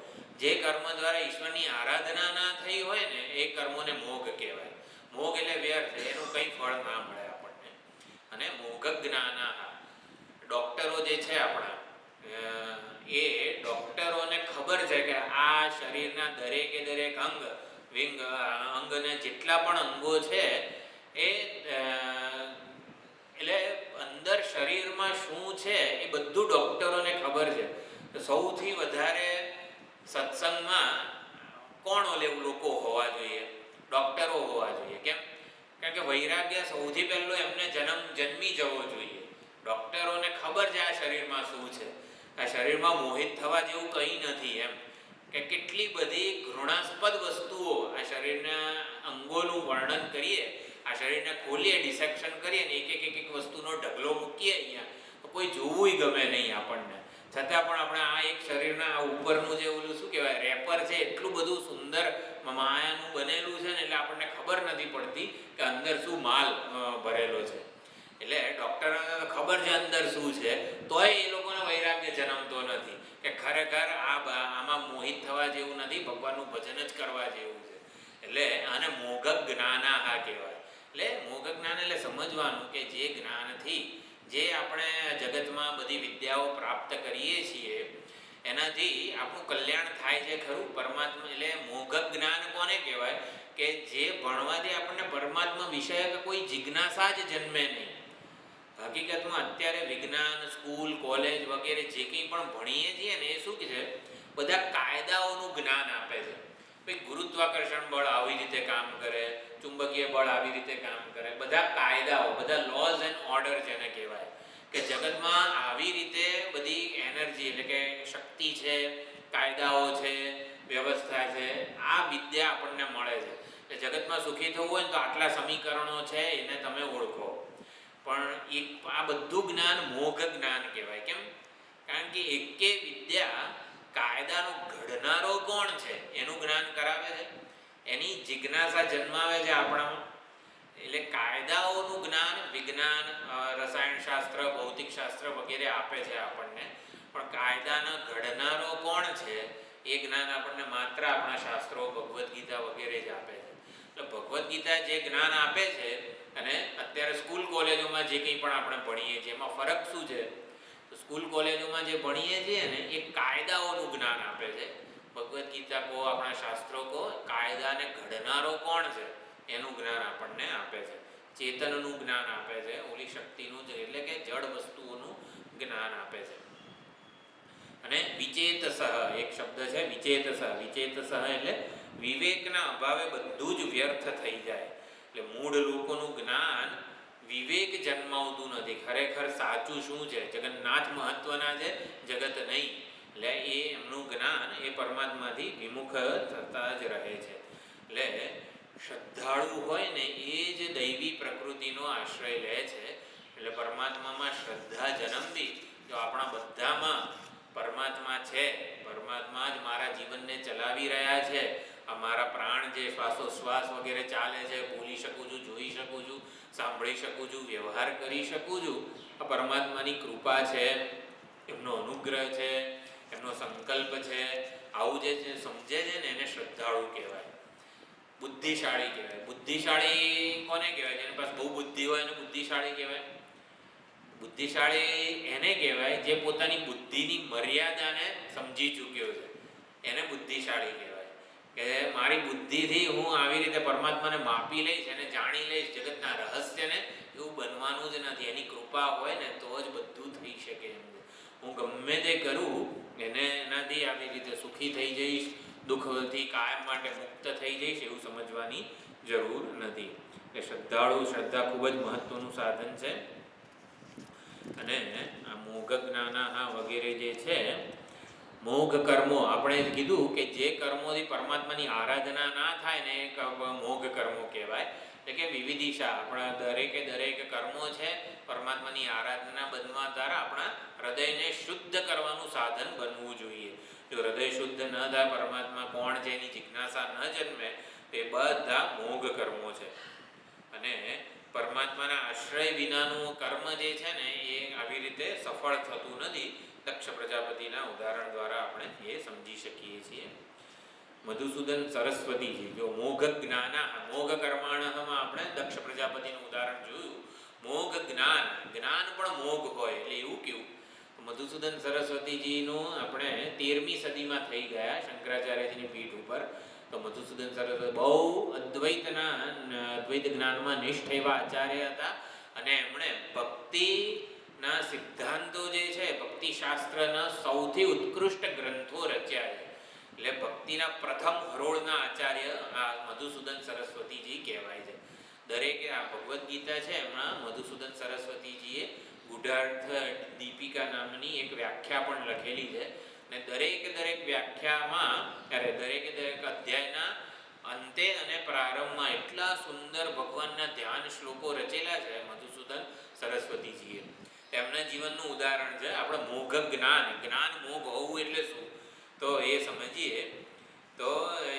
જે કર્મ દ્વારા ઈશ્વરની આરાધના ના થઈ હોય ને એ કર્મોને મોઘ કહેવાય. મોઘ એટલે વ્યર્થ, એનું કંઈ ફળ ના મળે આપણને. અને મોઘ જ્ઞાનાહ, ડૉક્ટરો જે છે આપણા, એ ડૉક્ટરોને ખબર છે કે આ શરીરના દરેકે દરેક અંગને જેટલા પણ અંગો છે એ એટલે અંદર શરીરમાં શું છે એ બધું ડૉક્ટરોને ખબર છે. તો સૌથી વધારે સત્સંગમાં કોણ લોકો હોવા જોઈએ? ડૉક્ટરો હોવા જોઈએ. કેમ? કારણ કે વૈરાગ્ય સૌથી પહેલો એમને જન્મી જવો જોઈએ. ડૉક્ટરોને ખબર છે આ શરીરમાં શું છે. આ શરીરમાં મોહિત થવા જેવું કંઈ નથી. એમ કે કેટલી બધી ઘૃણાસ્પદ વસ્તુઓ આ શરીરના અંગોનું વર્ણન કરીએ, આ શરીરને ખોલીએ, ડિસેક્શન કરીએ ને એક વસ્તુનો ઢગલો મૂકીએ અહીંયા, તો કોઈ જોવું ગમે નહીં આપણને. છતાં પણ આપણે આ એક શરીરના આ ઉપરનું જે ઓલું શું કહેવાય, રેપર છે, એટલું બધું સુંદર માયાનું બનેલું છે ને એટલે આપણને ખબર નથી પડતી કે અંદર શું માલ ભરેલો છે. એટલે ડૉક્ટરોને ખબર છે અંદર શું છે, તોય એ લોકોને વૈરાગ્ય જન્મતો નથી કે ખરેખર આમાં મોહિત થવા જેવું નથી, ભગવાનનું ભજન જ કરવા જેવું છે. એટલે આને મોઘ જ્ઞાનાહ કહેવાય. એટલે મોઘ જ્ઞાન એટલે સમજવાનું કે જે જ્ઞાનથી જે આપણે જગતમાં બધી વિદ્યાઓ પ્રાપ્ત કરીએ છીએ એનાથી આપણું કલ્યાણ થાય છે ખરું. પરમાત્મા એટલે મોઘ જ્ઞાન કોને કહેવાય? કે જે ભણવાથી આપણને પરમાત્મા વિષયક કોઈ જિજ્ઞાસા જ જન્મે નહીં. હકીકતમાં અત્યારે વિજ્ઞાન, સ્કૂલ, કોલેજ વગેરે જે કંઈ પણ ભણીએ છીએ ને એ શું છે, બધા કાયદાઓનું જ્ઞાન આપે છે. ભાઈ ગુરુત્વાકર્ષણ બળ આવી રીતે કામ કરે, ચુંબકીય બળ આવી રીતે કામ કરે, બધા કાયદાઓ, બધા લોઝ એન્ડ ઓર્ડર જેને કહેવાય કે જગતમાં આવી રીતે બધી એનર્જી એટલે કે શક્તિ છે, કાયદાઓ છે, વ્યવસ્થા છે, આ વિદ્યા આપણને મળે છે. એટલે જગતમાં સુખી થવું હોય ને તો આટલા સમીકરણો છે એને તમે ઓળખો. પણ આ બધું જ્ઞાન મોઘ જ્ઞાન કહેવાય. કેમ? કારણ કે એકે વિદ્યા કાયદાનો ઘડનારો કોણ છે એનું જ્ઞાન કરાવે છે, એની જિજ્ઞાસા જન્માવે છે આપણામાં. એટલે કાયદાઓનું જ્ઞાન વિજ્ઞાન, રસાયણશાસ્ત્ર, ભૌતિકશાસ્ત્ર વગેરે આપે છે આપણને, પણ કાયદાનો ઘડનારો કોણ છે એ જ્ઞાન આપણને માત્ર આપણા શાસ્ત્રો, ભગવદ્ ગીતા વગેરે જ આપે છે. એટલે ભગવદ્ ગીતા જે જ્ઞાન આપે છે અને અત્યારે સ્કૂલ કોલેજોમાં જે કંઈ પણ આપણે ભણીએ છીએ એમાં ફરક શું છે? તો સ્કૂલ કોલેજોમાં જે ભણીએ છીએ ને એ કાયદાઓનું જ્ઞાન આપે છે. ભગવદ્ ગીતા કહો, આપણા શાસ્ત્રો કહો, કાયદાને ઘડનારો કોણ છે એનું જ્ઞાન આપણને આપે છે. ચેતનનું જ્ઞાન આપે છે, ઓલી શક્તિનું જ એટલે કે જડ વસ્તુઓનું જ્ઞાન આપે છે. અને વિચેતસઃ એક શબ્દ છે, વિચેતસઃ. વિચેતસઃ એટલે વિવેકના અભાવે બધું જ વ્યર્થ થઈ જાય. એટલે મૂળ લોકોનું જ્ઞાન વિવેક જન્માવતું નથી. ખરેખર સાચું શું છે, જગન્નાથ મહત્વના છે, જગત નહીં. એટલે એ એમનું જ્ઞાન એ પરમાત્માથી વિમુખ થતા જ રહે છે. એટલે શ્રદ્ધાળુ હોય ને એ જ દૈવી પ્રકૃતિનો આશ્રય લે છે. એટલે પરમાત્મામાં શ્રદ્ધા જન્મવી. જો આપણા બધામાં પરમાત્મા છે, પરમાત્મા જ મારા જીવનને ચલાવી રહ્યા છે, આ મારા પ્રાણ જે શ્વાસોશ્વાસ વગેરે ચાલે છે, બોલી શકું છું, જોઈ શકું છું, સાંભળી શકું છું, વ્યવહાર કરી શકું છું, આ પરમાત્માની કૃપા છે, એમનો અનુગ્રહ છે, એમનો સંકલ્પ છે. આવું જે સમજે છે ને એને શ્રદ્ધાળુ કહેવાય, બુદ્ધિશાળી કહેવાય. બુદ્ધિશાળી કોને કહેવાય? જેની પાસે બહુ બુદ્ધિ હોય એને બુદ્ધિશાળી કહેવાય. બુદ્ધિશાળી એને કહેવાય જે પોતાની બુદ્ધિની મર્યાદાને સમજી ચૂક્યો છે, એને બુદ્ધિશાળી કહેવાય. કે મારી બુદ્ધિથી હું આવી રીતે પરમાત્માને માપી લઈશ અને જાણી લઈશ, જગતના રહસ્યને, એવું બનવાનું જ નથી. એની કૃપા હોય ને તો જ બધું થઈ શકે એમ છે. હું ગમે તે કરું એને એનાથી આવી રીતે સુખી થઈ જઈશ, દુઃખથી કાયમ માટે મુક્ત થઈ જઈશ, એવું સમજવાની જરૂર નથી. એટલે શ્રદ્ધાળુ, શ્રદ્ધા ખૂબ જ મહત્વનું સાધન છે. અને આ મોઘ જ્ઞાના વગેરે જે છે, મોઘ કર્મો આપણે કીધું કે જે કર્મોથી પરમાત્માની આરાધના ના થાય ને એ મોઘ કર્મો કહેવાય. એટલે કે વિવિધિશા, આપણા દરેકે દરેક કર્મો છે પરમાત્માની આરાધના બનવા દ્વારા આપણા હૃદયને શુદ્ધ કરવાનું સાધન બનવું જોઈએ. જો હૃદય શુદ્ધ ન થાય, પરમાત્મા કોણ છે એની જિજ્ઞાસા ન જન્મે, તે બધા મોઘ કર્મો છે. અને પરમાત્માના આશ્રય વિનાનું કર્મ જે છે ને એ આવી રીતે સફળ થતું નથી. દક્ષ પ્રજાપતિના ઉદાહરણ દ્વારા આપણે એ સમજી શકીએ છીએ. મધુસૂદન સરસ્વતીજી, જો મોઘ જ્ઞાના મોઘ કર્માણમાં આપણે દક્ષ પ્રજાપતિનું ઉદાહરણ જોયું. મોઘ જ્ઞાન, જ્ઞાન પણ મોઘ હોય એટલે એવું કેવું? મધુસૂદન સરસ્વતીજીનું આપણે 13મી સદીમાં થઈ ગયા શંકરાચાર્યજીની પીઠ ઉપર. તો મધુસૂદન સરસ્વતી બહુ અદ્વૈત જ્ઞાનમાં નિષ્ઠ એવા આચાર્ય હતા. અને એમણે ભક્તિના સિદ્ધાંતો જે છે, ભક્તિશાસ્ત્રના સૌથી ઉત્કૃષ્ટ ગ્રંથો રચ્યા છે. એટલે ભક્તિના પ્રથમ હરોળના આચાર્ય આ મધુસૂદન સરસ્વતીજી કહેવાય છે. દરેકે આ ભગવદ્ ગીતા છે એમાં મધુસૂદન સરસ્વતીજીએ ગુઢાર્થ દીપિકા નામની એક વ્યાખ્યા પણ લખેલી છે. ને દરેક વ્યાખ્યામાં દરેક અધ્યાયના અંતે અને પ્રારંભમાં એટલા સુંદર ભગવાનના ધ્યાન શ્લોકો રચેલા છે મધુસૂદન સરસ્વતીજીએ. તેમના જીવનનું ઉદાહરણ છે. આપણે મોઘ જ્ઞાન, જ્ઞાન મોઘ હોવું એટલે શું તો એ સમજીએ. તો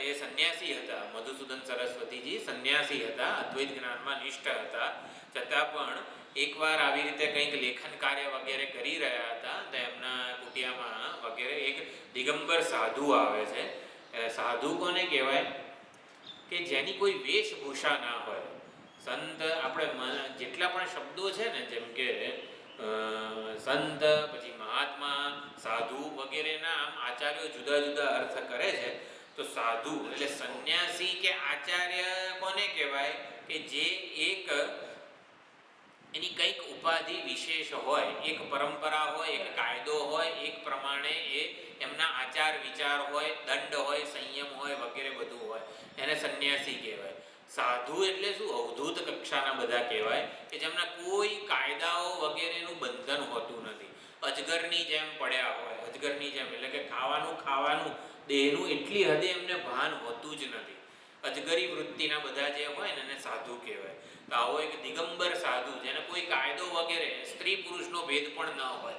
એ સંન્યાસી હતા. મધુસૂદન સરસ્વતીજી સંન્યાસી હતા, અદ્વૈત જ્ઞાનમાં નિષ્ઠ હતા. છતાં પણ એકવાર આવી રીતે કંઈક લેખન કાર્ય વગેરે કરી રહ્યા હતા તો એમના કુટિયામાં વગેરે એક દિગંબર સાધુ આવે છે. સાધુ કોને કહેવાય? કે જેની કોઈ વેશભૂષા ના હોય. સંત, આપણે જેટલા પણ શબ્દો છે ને, જેમ કે સંત, પછી મહાત્મા, સાધુ વગેરેના આમ આચાર્યો જુદા જુદા અર્થ કરે છે. તો સાધુ એટલે સંન્યાસી કે આચાર્ય કોને કહેવાય? કે જે એક એની કંઈક ઉપાધિ વિશેષ હોય, એક પરંપરા હોય, એક કાયદો હોય, એક પ્રમાણે એ એમના આચાર વિચાર હોય, દંડ હોય, સંયમ હોય વગેરે બધું હોય, એને સંન્યાસી કહેવાય. સાધુ એટલે શું? અવધૂત કક્ષાના બધા કહેવાય કે જેમના કોઈ કાયદાઓ વગેરેનું બંધન હોતું નથી, અજગરની જેમ પડ્યા હોય, અજગરની જેમ એટલે કે ખાવાનું દેહનું એટલી હદે એમને ભાન હોતું જ નથી. અજગરી વૃત્તિના બધા જે હોય ને એને સાધુ કહેવાય. તો આવો એક દિગંબર સાધુ જેને કોઈ કાયદો વગેરે, સ્ત્રી પુરુષનો ભેદ પણ ન હોય,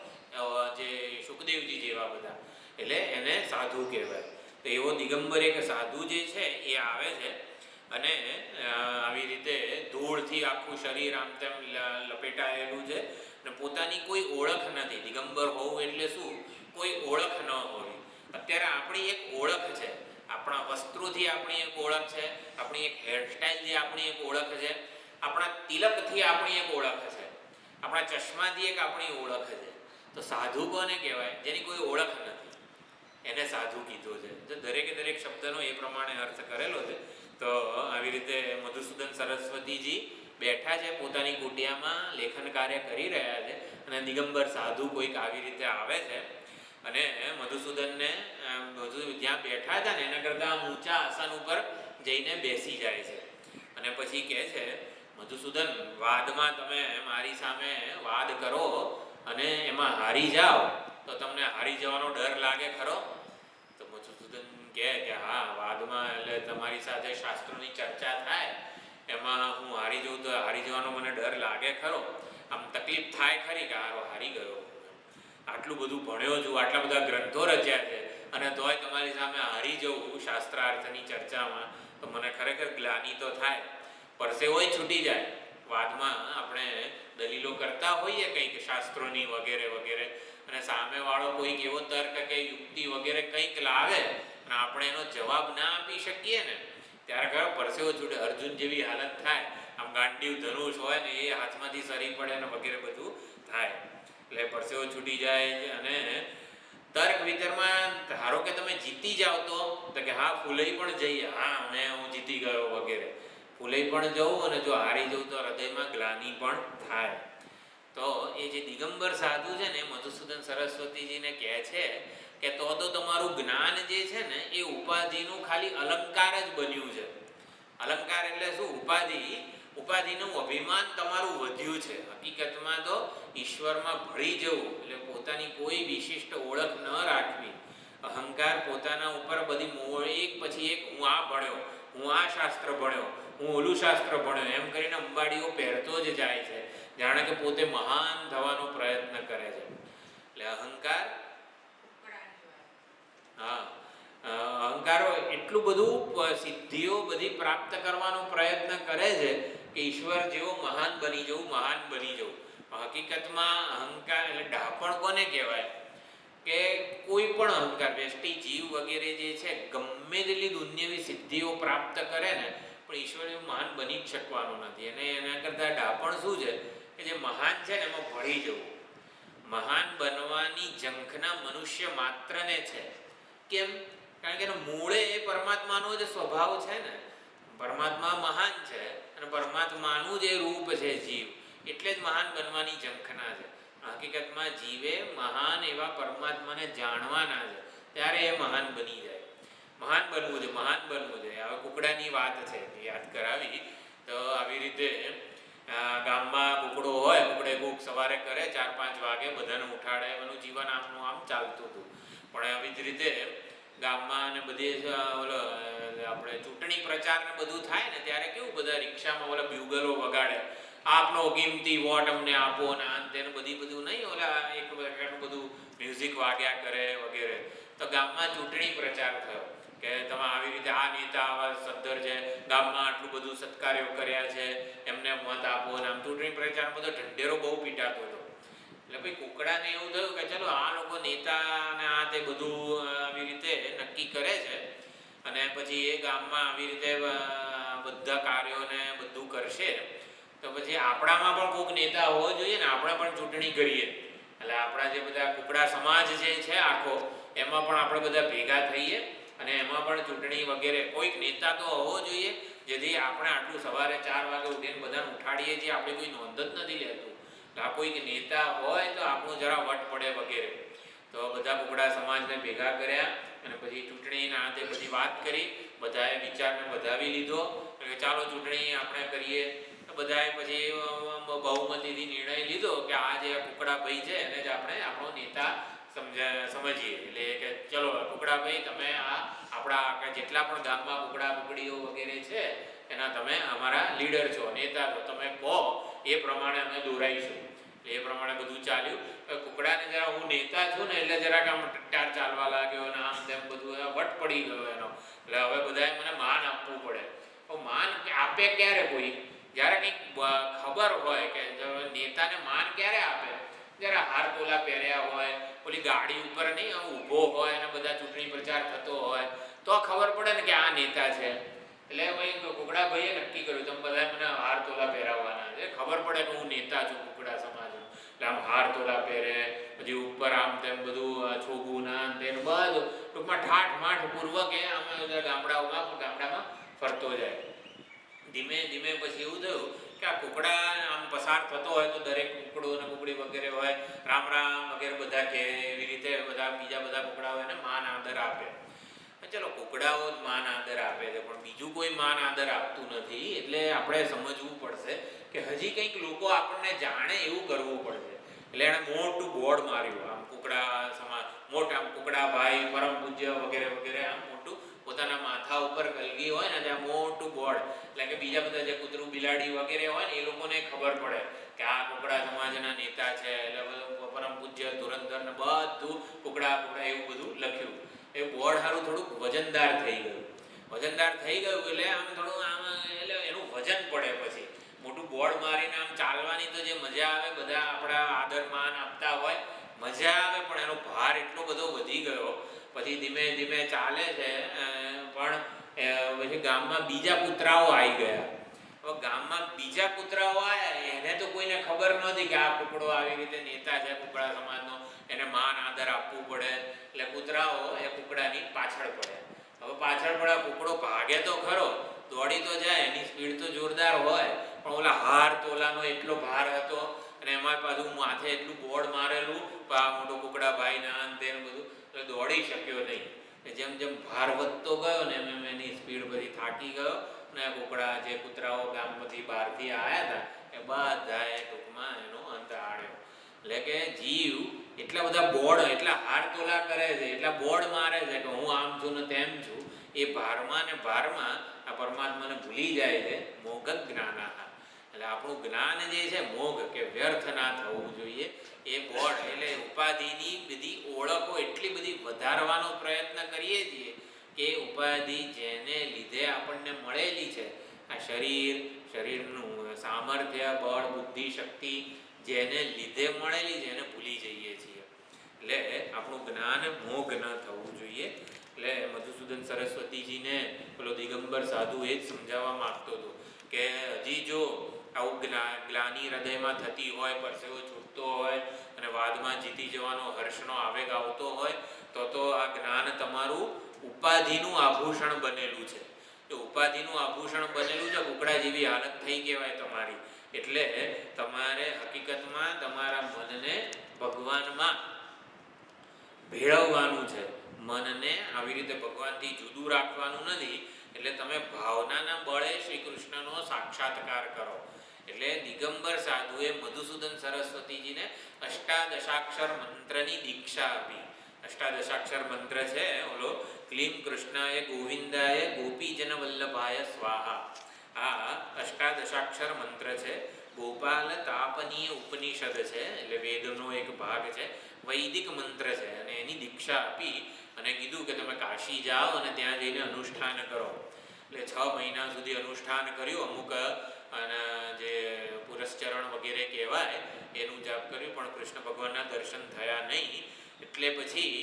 જે સુખદેવજી જેવા બધા, એટલે એને સાધુ કહેવાય. તો એવો દિગંબર એક સાધુ જે છે એ આવે છે અને આવી રીતે ધૂળથી આખું શરીર આમ તેમ લપેટાયેલું છે અને પોતાની કોઈ ઓળખ નથી. દિગંબર હોવું એટલે શું? કોઈ ઓળખ ન હોવી. અત્યારે આપણી એક ઓળખ છે, આપણા વસ્ત્રોથી આપણી એક ઓળખ છે, આપણી એક હેરસ્ટાઈલથી આપણી એક ઓળખ છે, આપણા તિલકથી આપણી એક ઓળખ છે, આપણા ચશ્માથી એક આપણી ઓળખ છે. તો સાધુ કોને કહેવાય? જેની કોઈ ઓળખ નથી, એને સાધુ કીધો છે. જો દરેકે દરેક શબ્દનો એ પ્રમાણે અર્થ કરેલો છે. તો આવી રીતે મધુસૂદન સરસ્વતીજી બેઠા છે પોતાની કુટિયામાં, લેખન કાર્ય કરી રહ્યા છે અને દિગંબર સાધુ કોઈક આવી રીતે આવે છે અને મધુસૂદનને જ્યાં બેઠા હતા ને એના કરતાં ઊંચા આસન ઉપર જઈને બેસી જાય છે અને પછી કહે છે, મધુસૂદન, વાદમાં તમે મારી સામે વાદ કરો અને એમાં હારી જાઓ તો તમને હારી જવાનો ડર લાગે ખરો? તો મધુસૂદન કહે કે હા, વાદમાં એટલે તમારી સાથે શાસ્ત્રોની ચર્ચા થાય, એમાં હું હારી જઉં તો હારી જવાનો મને ડર લાગે ખરો? આમ તકલીફ થાય ખરી કે હારી ગયો, આટલું બધું ભણ્યો છું, આટલા બધા ગ્રંથો રચ્યા છે અને તોય તમારી સામે હારી જવું શાસ્ત્રાર્થની ચર્ચામાં, તો મને ખરેખર ગ્લાનિ તો થાય, પરસેવોય છૂટી જાય. વાદમાં આપણે દલીલો કરતા હોઈએ કંઈક શાસ્ત્રોની વગેરે વગેરે અને સામેવાળો કોઈક એવો તર્ક કે યુક્તિ વગેરે કંઈક લાવે અને આપણે એનો જવાબ ના આપી શકીએ ને, ત્યારે ખરો પરસેવો છૂટે. અર્જુન જેવી હાલત થાય, આમ ગાંડીવ ધનુષ હોય ને એ હાથમાંથી સરી પડે ને વગેરે બધું થાય, એટલે પરસેવો છૂટી જાય. અને તર્ક વિતર્કમાં ધારો કે તમે જીતી જાઓ તો કે હા ફૂલાઈ પણ જઈએ, હા હું જીતી ગયો વગેરે, ફૂલાઈ પણ જવું અને જો હારી જવું તો હૃદયમાં ગ્લાનિ પણ થાય. તો એ જે દિગંબર સાધુ છે ને મધુસૂદન સરસ્વતીજીને કહે છે કે તો તમારું જ્ઞાન જે છે ને એ ઉપાધિનું ખાલી અલંકાર જ બન્યું છે. અલંકાર એટલે શું? ઉપાધિનું અભિમાન તમારું વધ્યું છે. હકીકતમાં તો ઈશ્વરમાં ભળી જવું એટલે પોતાની કોઈ વિશિષ્ટ ઓળખ ન રાખવી, અહંકાર પોતાના ઉપર બધી એક પછી એક, હું આ ભણ્યો, હું આ શાસ્ત્ર ભણ્યો, હું ઓલું શાસ્ત્ર ભણ્યો, એમ કરીને અંબાડીઓ પહેરતો જ જાય છે, જાણે કે પોતે મહાન થવાનો પ્રયત્ન કરે છે. એટલે અહંકાર, અહંકારો એટલું બધું સિદ્ધિઓ બધી પ્રાપ્ત કરવાનો પ્રયત્ન કરે છે કે ઈશ્વર જેવો મહાન બની જવું. હકીકતમાં અહંકાર એટલે ડાપણ કોને કહેવાય? કે કોઈ પણ અહંકાર, વ્યષ્ટિ જીવ વગેરે જે છે ગમે તેટલી દુન્યવી સિદ્ધિઓ પ્રાપ્ત કરે ને પણ ઈશ્વર એવું મહાન બની જ શકવાનું નથી. અને એના કરતાં ડાપણ શું છે કે જે મહાન છે ને એમાં ભળી જવું. મહાન બનવાની ઝંખના મનુષ્ય માત્રને છે. કેમ? કારણ કે એનો મૂળે એ પરમાત્માનો જ સ્વભાવ છે ને, પરમાત્મા મહાન છે અને પરમાત્માનું જે રૂપ છે જીવ, એટલે જ મહાન બનવાની ઝંખના છે. હકીકતમાં જીવે મહાન એવા પરમાત્માને જાણવાના છે, ત્યારે એ મહાન બની જાય. મહાન બનવું છે. હવે કુકડાની વાત છે, યાદ કરાવી તો આવી રીતે ગામમાં કુકડો હોય, કુકડે કૂક સવારે કરે 4-5 વાગે, બધાને ઉઠાડે, એનું જીવન આમનું આમ ચાલતું હતું. પણ આવી જ રીતે ગામમાં અને બધી આપણે ચૂંટણી પ્રચાર ને બધું થાય ને ત્યારે કેવું બધા રિક્ષામાં ઓલા બ્યુગલો વગાડે, આપનો કિંમતી વોટ અમને આપો ને આ તેને બધું નહીં, ઓલા એક બધું મ્યુઝિક વાગ્યા કરે વગેરે. તો ગામમાં ચૂંટણી પ્રચાર થયો કે તમે આવી રીતે આ નેતા આવા સદ્ધર છે, ગામમાં આટલું બધું સત્કાર્યો કર્યા છે, એમને મત આપો ને આમ ચૂંટણી પ્રચાર બધો ઢંઢેરો બહુ પીટાતો હતો. એટલે ભાઈ કુકડાને એવું થયું કે ચલો આ લોકો નેતા ને આ તે બધું આવી રીતે નક્કી કરે છે અને પછી એ ગામમાં આવી રીતે બધા કાર્યોને બધું કરશે, તો પછી આપણામાં પણ કોઈક નેતા હોવો જોઈએ ને, આપણે પણ ચૂંટણી કરીએ. એટલે આપણા જે બધા કુકડા સમાજ જે છે આખો, એમાં પણ આપણે બધા ભેગા થઈએ અને એમાં પણ ચૂંટણી વગેરે કોઈક નેતા તો હોવો જોઈએ, જેથી આપણે આટલું સવારે 4 વાગે ઉઠીને બધાને ઉઠાડી દેખાડીએ છીએ આપણે કોઈ નોંધ જ નથી લેતું. આ કોઈક નેતા હોય તો આપણું જરા વટ પડે વગેરે. તો બધા કુકડા સમાજને ભેગા કર્યા અને પછી ચૂંટણીના અંતે બધી વાત કરી. બધાએ વિચારને વધાવી લીધો કે ચાલો ચૂંટણી આપણે કરીએ. બધાએ પછી બહુમતીથી નિર્ણય લીધો કે આ જે કુકડાભાઈ છે એને જ આપણે આપણો નેતા સમજીએ. એટલે કે ચલો કુકડાભાઈ, તમે આ આપણા જેટલા પણ ગામમાં કુકડા કુકડીઓ વગેરે છે એના તમે અમારા લીડર છો, નેતા છો, તમે કહો એ પ્રમાણે અમે દોરાઈશું. એ પ્રમાણે બધું ચાલ્યું. કુકડાને જરા હું નેતા છું ને એટલે જરાક આમ ટટ્ટાર ચાલવા લાગ્યો ને આમ તેમ બધું વટ પડી ગયો એનો. એટલે હવે બધાએ મને માન આપવું પડે. માન આપે ક્યારે કોઈ? જ્યારે કંઈક ખબર હોય કે નેતાને માન ક્યારે આપે? જ્યારે હાર તોલા પહેર્યા હોય, ઓલી ગાડી ઉપર નહીં ઊભો હોય અને બધા ચૂંટણી પ્રચાર થતો હોય તો ખબર પડે ને કે આ નેતા છે. એટલે ભાઈ કુકડાભાઈએ નક્કી કર્યું તમે બધા મને હાર તોલા પહેરાવવાના છે, ખબર પડે કે હું નેતા છું કુકડા સમાજનો. એટલે આમ હાર તોલા પહેરે, પછી ઉપર આમ તેમ બધું છોગું ના તેનું બધું ટૂંકમાં ઠાઠ માઠ પૂર્વક એ આમ ગામડામાં ફરતો જાય. ધીમે ધીમે પછી એવું થયું કે આ કુકડા આમ પસાર થતો હોય તો દરેક કુકડો અને કુકડી વગેરે હોય રામ રામ વગેરે બધા કહે. એવી રીતે બધા બીજા બધા કુકડાઓ એને માન આદર આપે. ચલો કુકડાઓ જ માન આદર આપે છે પણ બીજું કોઈ માન આદર આપતું નથી. એટલે આપણે સમજવું પડશે કે હજી કંઈક લોકો આપણને જાણે એવું કરવું પડશે. એટલે એણે મોટું બોર્ડ માર્યું આમ કુકડા સમાજ, મોટા આમ કુકડાભાઈ પરમ પૂજ્ય વગેરે વગેરે આમ મોટું પોતાના માથા ઉપર કલગી હોય ને ત્યાં મોટું બોર્ડ. એટલે કે બીજા બધા જે કૂતરું બિલાડી વગેરે હોય ને એ લોકોને ખબર પડે કે આ કુકડા સમાજના નેતા છે. એટલે બધું પરમ પૂજ્ય ધુરંધર ને બધું કુકડા એવું બધું લખ્યું. એ બોર્ડ સારું થોડુંક વજનદાર થઈ ગયું. વજનદાર થઈ ગયું એટલે આમ થોડું આમ એટલે એનું વજન પડે. પછી મોટું બોર્ડ મારીને આમ ચાલવાની તો જે મજા આવે, બધા આપણા આદર માન આપતા હોય મજા આવે, પણ એનો ભાર એટલો બધો વધી ગયો. પછી ધીમે ધીમે ચાલે છે પણ પછી ગામમાં બીજા કૂતરાઓ આવી ગયા. હવે ગામમાં બીજા કૂતરાઓ આવ્યા એને તો કોઈને ખબર નહોતી કે આ કુકડો આવી રીતે નેતા છે કુકડા સમાજનો, એને માન આદર આપવું પડે. એટલે કૂતરાઓ એ કુકડાની પાછળ પડ્યા. હવે પાછળ પડ્યા, કુકડો ભાગે તો ખરો, દોડી તો જાય, એની સ્પીડ તો જોરદાર હોય, પણ ઓલા હાર તોલાનો એટલો ભાર હતો અને એમાં પાછું માથે એટલું બોર્ડ મારેલું મોટો કુકડાભાઈ ના અંતે બધું, એટલે દોડી શક્યો નહીં. જેમ જેમ ભાર વધતો ગયો ને એમ એની સ્પીડ બધી થાકી ગયો ને કુકડા જે કૂતરાઓ ગામમાંથી બહારથી આવ્યા હતા એ બધાએ ટૂંકમાં એનો અંત આડ્યો. એટલે કે જીવ એટલા બધા બોર્ડ, એટલા હાર તોલા કરે છે, એટલા બોર્ડ મારે છે કે હું આમ છું ને તેમ છું, એ ભારમાં ને ભારમાં આ પરમાત્માને ભૂલી જાય છે. મોઘ જ્ઞાનાહ, એટલે આપણું જ્ઞાન જે છે મોઘ કે વ્યર્થ ના થવું જોઈએ. એ બોર્ડ એટલે ઉપાધિની બધી ઓળખો એટલી બધી વધારવાનો પ્રયત્ન કરીએ છીએ કે ઉપાધિ જેને લીધે આપણને મળેલી છે, આ શરીરનું સામર્થ્ય, બળ, બુદ્ધિ, શક્તિ જેને લીધે મળેલી છે એને ભૂલી જઈએ છીએ. એટલે આપણું જ્ઞાન મોઘ ન થવું જોઈએ. એટલે મધુસૂદન સરસ્વતીજીને પેલો દિગંબર સાધુ એ જ સમજાવવા માંગતો હતો કે હજી જો આવું ગ્લાની હૃદયમાં થતી હોય, પરસેવો છૂટતો હોય અને વાદમાં જીતી જવાનો હર્ષનો આવેગ આવતો હોય તો આ જ્ઞાન તમારું ઉપાધિનું આભૂષણ બનેલું છે. એ ઉપાધિનું આભૂષણ બનેલું છે, કુકડા જેવી હાલત થઈ કહેવાય તમારી. એટલે તમારે હકીકતમાં તમારા મનને ભગવાનમાં ભેળવવાનું છે. મનને આવી રીતે ભગવાનથી જુદું રાખવાનું નથી. એટલે તમે ભાવનાના બળે શ્રી કૃષ્ણનો સાક્ષાત્કાર કરો. એટલે દિગંબર સાધુએ મધુસૂદન સરસ્વતીજીને અષ્ટાદશાક્ષર મંત્રની દીક્ષા આપી. અષ્ટાદશાક્ષર મંત્ર છે ઓલો ક્લીમ કૃષ્ણાય ગોવિંદાય ગોપીજન વલ્લભાય સ્વાહા. આ અષ્ટાદશાક્ષર મંત્ર છે. ગોપાલ તાપનીય ઉપનિષદ છે, એટલે વેદનો એક ભાગ છે, વૈદિક મંત્ર છે. અને એની દીક્ષા આપી અને કીધું કે તમે કાશી જાઓ અને ત્યાં જઈને અનુષ્ઠાન કરો. એટલે 6 મહિના સુધી અનુષ્ઠાન કર્યું. અમુક અને જે પુરસ્ચરણ વગેરે કહેવાય એનું જાપ કર્યું, પણ કૃષ્ણ ભગવાનના દર્શન થયા નહીં. એટલે પછી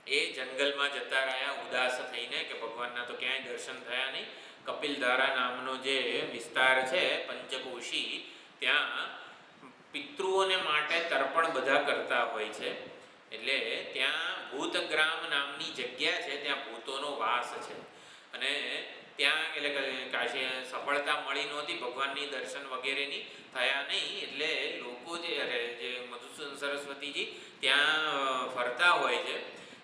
એ જંગલમાં જતા રહ્યા ઉદાસ થઈને કે ભગવાનના તો ક્યાંય દર્શન થયા નહીં. કપિલધારા નામનો જે વિસ્તાર છે પંચકોશી, ત્યાં પિતૃઓને માટે તર્પણ બધા કરતા હોય છે. એટલે ત્યાં ભૂતગ્રામ નામની જગ્યા છે, ત્યાં ભૂતોનો વાસ છે. અને ત્યાં એટલે કાશી સફળતા મળી નહોતી, ભગવાનની દર્શન વગેરેની થયા નહીં. એટલે લોકો જે મધુસૂદન સરસ્વતીજી ત્યાં ફરતા હોય છે,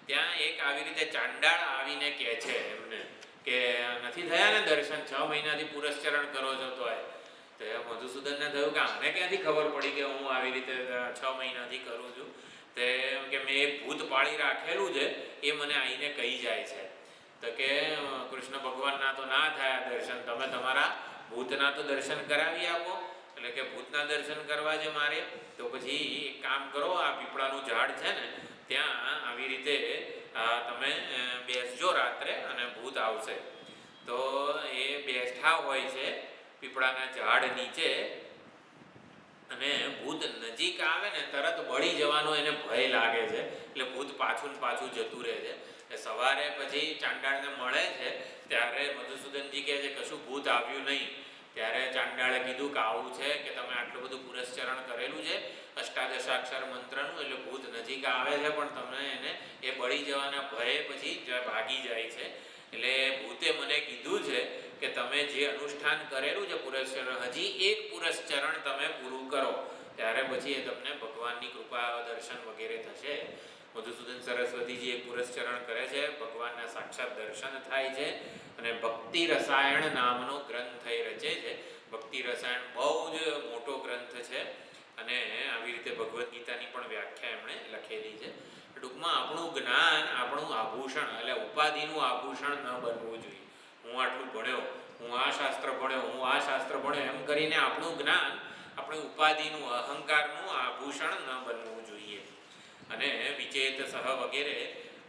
ત્યાં એક આવી રીતે ચાંડાળ આવીને કહે છે એમને કે નથી થયા ને દર્શન, 6 મહિનાથી પુરસ્ચરણ કરો છો. તો મધુસૂદનને થયું કે આને ક્યાંથી ખબર પડી કે હું આવી રીતે 6 મહિનાથી કરું છું. તે કે મેં એક ભૂત પાળી રાખેલું છે, એ મને આવીને કહી જાય છે. તો કે કૃષ્ણ ભગવાનના તો ના થયા દર્શન, તમે તમારા ભૂતના તો દર્શન કરાવી આપો. એટલે કે ભૂતના દર્શન કરવા છે મારે, તો પછી એક કામ કરો, આ પીપળાનું ઝાડ છે ને ત્યાં આવી રીતે તમે બેસજો રાત્રે અને ભૂત આવશે. તો એ બેઠા હોય છે પીપળાના ઝાડ નીચે, અને ભૂત નજીક આવે ને તરત બળી જવાનો એને ભય લાગે છે. એટલે ભૂત પાછું જતું રહે છે. સવારે પછી ચાંડાળને મળે છે ત્યારે મધુસૂદનજી કહે છે કશું ભૂત આવ્યું નહીં. ત્યારે ચાંડાળે કીધું કે આવું છે કે તમે આટલું બધું પુરસ્ચરણ કરેલું છે અષ્ટાદશાક્ષર મંત્રનું, એટલે ભૂત નજીક આવે છે પણ તમે એને એ બળી જવાના ભયે પછી ભાગી જાય છે. એટલે ભૂતે મને કીધું છે કે તમે જે અનુષ્ઠાન કરેલું છે પુરસ્ચરણ, હજી એક પુરસ્ચરણ તમે પૂરું કરો, ત્યારે પછી એ તમને ભગવાનની કૃપા દર્શન વગેરે થશે. મધુસૂદન સરસ્વતીજી એક પુરસ્ચરણ કરે છે, ભગવાનના સાક્ષાત દર્શન થાય છે, અને ભક્તિ રસાયણ નામનો ગ્રંથ રચે છે. ભક્તિ રસાયણ બહુ જ મોટો ગ્રંથ છે, અને આવી રીતે ભગવદ્ ગીતાની પણ વ્યાખ્યા એમણે લખેલી છે. ટૂંકમાં આપણું જ્ઞાન આપણું આભૂષણ, એટલે ઉપાધિનું આભૂષણ ન બનવું જોઈએ. હું આટલું ભણ્યો, હું આ શાસ્ત્ર ભણ્યો, હું આ શાસ્ત્ર ભણ્યો, એમ કરીને આપણું જ્ઞાન આપણી ઉપાધિનું અહંકારનું આભૂષણ ન બનવું જોઈએ. અને વિચેતસહ વગેરે,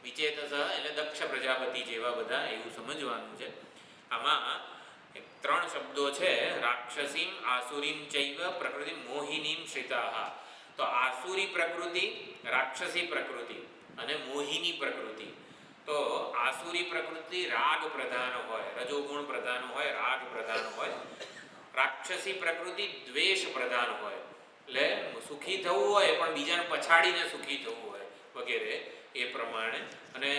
વિચેતસહ એટલે દક્ષ પ્રજાપતિ જેવા બધા, એવું સમજવાનું છે. આમાં 3 શબ્દો છે, રાક્ષસીમ, આસુરીમ ચૈવ પ્રકૃતિ મોહિનીમ શ્રિતાહ. તો આસુરી પ્રકૃતિ, રાક્ષસી પ્રકૃતિ અને મોહિની પ્રકૃતિ. તો આસુરી પ્રકૃતિ રાગ પ્રધાન હોય, રજોગુણ પ્રધાન હોય, રાગ પ્રધાન હોય. રાક્ષસી પ્રકૃતિ દ્વેષ પ્રધાન હોય, એટલે સુખી થવું હોય પણ બીજાને પછાડીને સુખી થવું હોય વગેરે એ પ્રમાણે. અને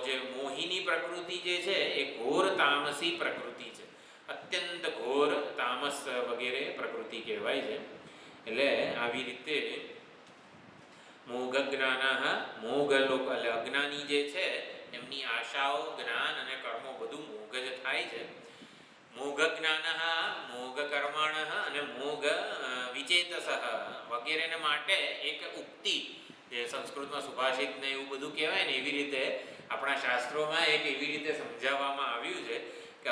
જે મોહિની પ્રકૃતિ જે છે એ ઘોર તામસી પ્રકૃતિ છે, અત્યંત ઘોર તામસ વગેરે પ્રકૃતિ કહેવાય છે. એટલે આવી રીતે મોઘ જ્ઞાન, મોઘ લોકો એટલે અજ્ઞાની જે છે એમની આશાઓ, જ્ઞાન અને કર્મો બધું મોઘ જ થાય છે. મોઘ જ્ઞાન, મોઘ કર્મણ અને મોઘ વિચેતસઃ વગેરેને માટે એક ઉક્તિ, જે સંસ્કૃતમાં સુભાષિત ને એવું બધું કહેવાય ને, એવી રીતે આપણા શાસ્ત્રોમાં એક એવી રીતે સમજાવવામાં આવ્યું છે કે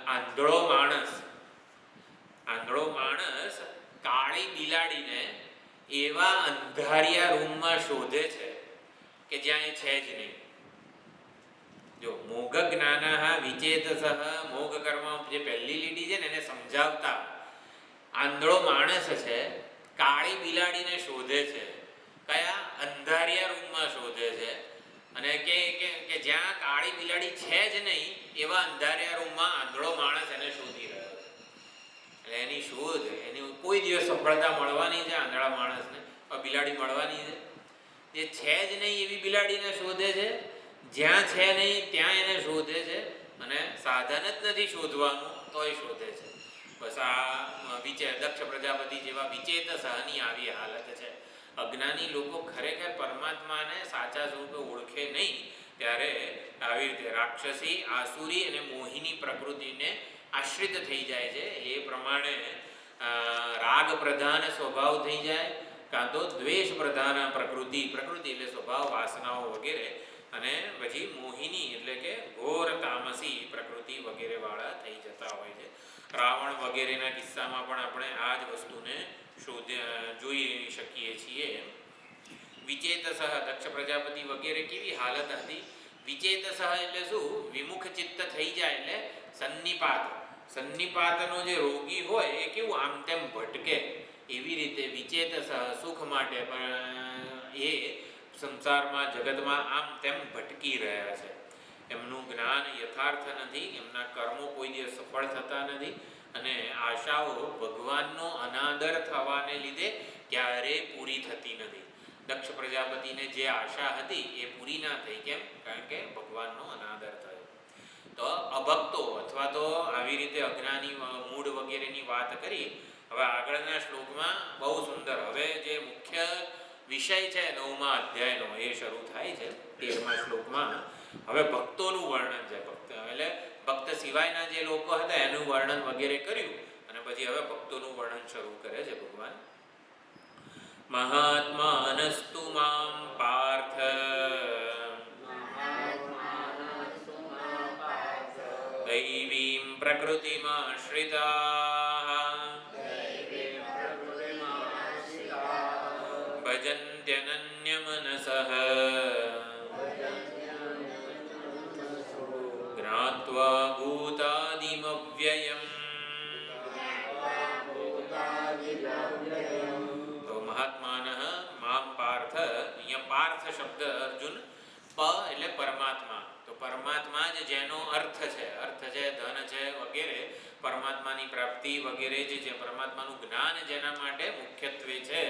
આંધળો માણસ કાળી બિલાડીને એવા અંધારિયા રૂમમાં શોધે છે કે જ્યાં એ છે જ નહીં. જો મોઘ જ્ઞાન વિચેતસઃ મોઘ કર્મ, જે પહેલી લીટી છે ને એને સમજાવતા, આંધળો માણસ છે કાળી બિલાડીને શોધે છે, કયા અંધારિયા રૂમમાં શોધે છે, અને કે જ્યાં કાળી બિલાડી છે જ નહીં એવા અંધારિયા રૂમમાં આંધળો માણસ એને શોધી રહ્યો છે. એટલે એની શોધ, એની કોઈ દિવસ સફળતા મળવાની છે આંધળા માણસને, બિલાડી મળવાની છે. જે છે જ નહીં એવી બિલાડીને શોધે છે, જ્યાં છે નહીં ત્યાં એને શોધે છે, અને સાધન જ નથી શોધવાનું તોય શોધે છે. બસ આ દક્ષ પ્રજાપતિ જેવા વિચેતસહની આવી હાલત છે. અજ્ઞાની લોકો ખરેખર પરમાત્માને સાચા સ્વરૂપે ઓળખે નહીં, ત્યારે આવી રીતે રાક્ષસી, આસુરી અને મોહિની પ્રકૃતિને આશ્રિત થઈ જાય છે. એ પ્રમાણે રાગ પ્રધાન સ્વભાવ થઈ જાય, કાં તો દ્વેષ પ્રધાન પ્રકૃતિ એટલે સ્વભાવ, વાસનાઓ વગેરે, અને પછી મોહિની એટલે કે ઘોર તામસી પ્રકૃતિ વગેરે વાળા થઈ જતા હોય છે. રાવણ વગેરેના કિસ્સામાં પણ આપણે આ જ વસ્તુને જોઈ શકીએ છીએ. વિચેતસઃ, દક્ષ પ્રજાપતિ વગેરે કેવી હાલત હતી. વિચેતસઃ એટલે શું? વિમુખ ચિત્ત થઈ જાય, એટલે સન્નિપાતનો જે રોગી હોય એ કેવું આમ તેમ ભટકે, એવી રીતે વિચેતસઃ સુખ માટે પણ એ સંસારમાં, જગતમાં આમ તેમ ભટકી રહ્યા છે. એમનું જ્ઞાન યથાર્થ નથી, એમના કર્મો કોઈ દિવસ સફળ થતા નથી, અને આશાઓ ભગવાનનો અનાદર થવાને લીધે ક્યારેય પૂરી થતી નથી. દક્ષ પ્રજાપતિને જે આશા હતી એ પૂરી ના થઈ. કેમ? કારણ કે ભગવાનનો અનાદર થયો. તો અભક્તો અથવા તો આવી રીતે અજ્ઞાની મૂળ વગેરેની વાત કરી. હવે આગળના શ્લોકમાં બહુ સુંદર, હવે જે મુખ્ય વિષય છે 9મા અધ્યાયનો એ શરૂ થાય છે 13મા શ્લોકમાં. હવે ભક્તોનું વર્ણન છે. ભક્ત એટલે ભક્ત સિવાયના જે લોકો હતા એનું વર્ણન વગેરે કર્યું અને પછી હવે ભક્તોનું વર્ણન શરૂ કરે છે ભગવાન. મહાત્માનસ્તુ મામ પાર્થ દૈવીમ પ્રકૃતિમાશ્રિતાઃ ભજન્ત્યનન્યમનસઃ જ્ઞાત્વા ભૂતાદિમવ્યયમ. તો મહાત્માનઃ મામ પાર્થ, અહીંયા પાર્થ શબ્દ અર્જુન, પ એટલે પરમાત્મા. તો પરમાત્મા જ જેનો અર્થ છે ધન છે વગેરે, પરમાત્માની પ્રાપ્તિ વગેરે જે છે, પરમાત્માનું જ્ઞાન જેના માટે મુખ્યત્વે છે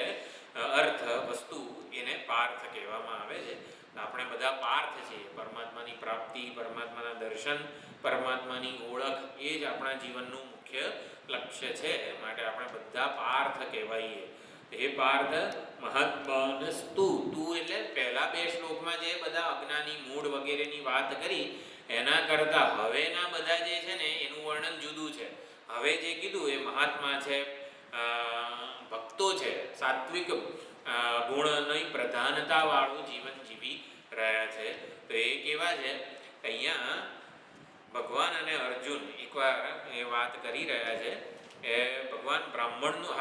અર્થ વસ્તુ, એને પાર્થ કહેવામાં આવે છે. આપણે બધા પાર્થ છીએ. પરમાત્માની પ્રાપ્તિ, પરમાત્માના દર્શન, પરમાત્માની ઓળખ એ જ આપણા જીવનનું મુખ્ય લક્ષ્ય છે. માટે આપણે બધા પાર્થ કહેવાઈએ. હે પાર્થ મહાત્માનસ્તુ, તું એટલે પહેલા 2 શ્લોકમાં જે બધા અજ્ઞાની મૂળ વગેરેની વાત કરી એના કરતાં હવેના બધા જે છે ને એનું વર્ણન જુદું છે. હવે જે કીધું એ મહાત્મા છે, ભક્તો છે, સાત્વિક ગુણની પ્રધાનતાવાળું જીવન જીવી રહ્યા છે. તો એ કેવા છે? અહીંયા ભગવાન અને અર્જુન એકવાર એ વાત કરી રહ્યા છે એ ભગવાન બ્રાહ્મણનું,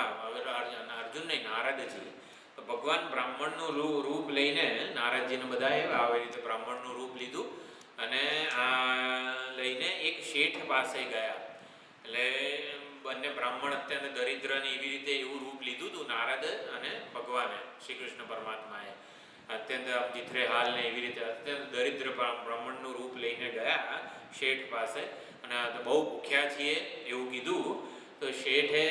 અર્જુન નહીં, નારદજી. તો ભગવાન બ્રાહ્મણનું રૂપ લઈને, નારદજીને બધાએ આવી રીતે બ્રાહ્મણનું રૂપ લીધું અને આ લઈને એક શેઠ પાસે ગયા. એટલે બંને બ્રાહ્મણ અત્યંત દરિદ્ર ને એવી રીતે એવું રૂપ લીધું હતું નારદ અને ભગવાને, શ્રી કૃષ્ણ પરમાત્માએ. અત્યંત જીથરે હાલ ને એવી રીતે અત્યંત દરિદ્ર બ્રાહ્મણનું રૂપ લઈને ગયા શેઠ પાસે અને બહુ ભૂખ્યા છીએ એવું કીધું. તો શેઠે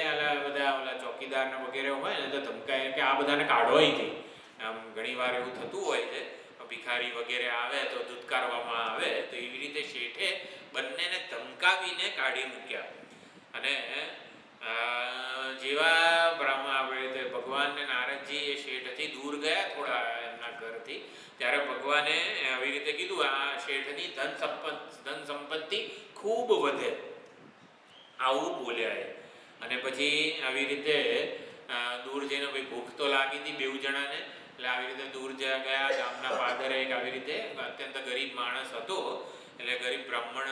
બધા ઓલા ચોકીદાર ને વગેરે હોય ને તો ધમકાય કે આ બધાને કાઢો અહીંથી. આમ ઘણીવાર એવું થતું હોય છે, ભિખારી વગેરે આવે તો ધુતકારવામાં આવે. તો એવી રીતે શેઠે બંનેને ધમકાવીને કાઢી મૂક્યા. અને જેવા ભગવાન ને નારદજી એ શેઠથી દૂર ગયા થોડા એમના ઘરથી, ત્યારે ભગવાને આવી રીતે કીધું આ શેઠની ધન સંપત્તિ ખૂબ વધે, આવું બોલ્યા એ. અને પછી આવી રીતે દૂર જઈને ભાઈ ભૂખ તો લાગી હતી બેઉ જણાને, એટલે આવી રીતે દૂર ગયા. ગામના પાદરે એક આવી રીતે અત્યંત ગરીબ માણસ હતો, એટલે ગરીબ બ્રાહ્મણ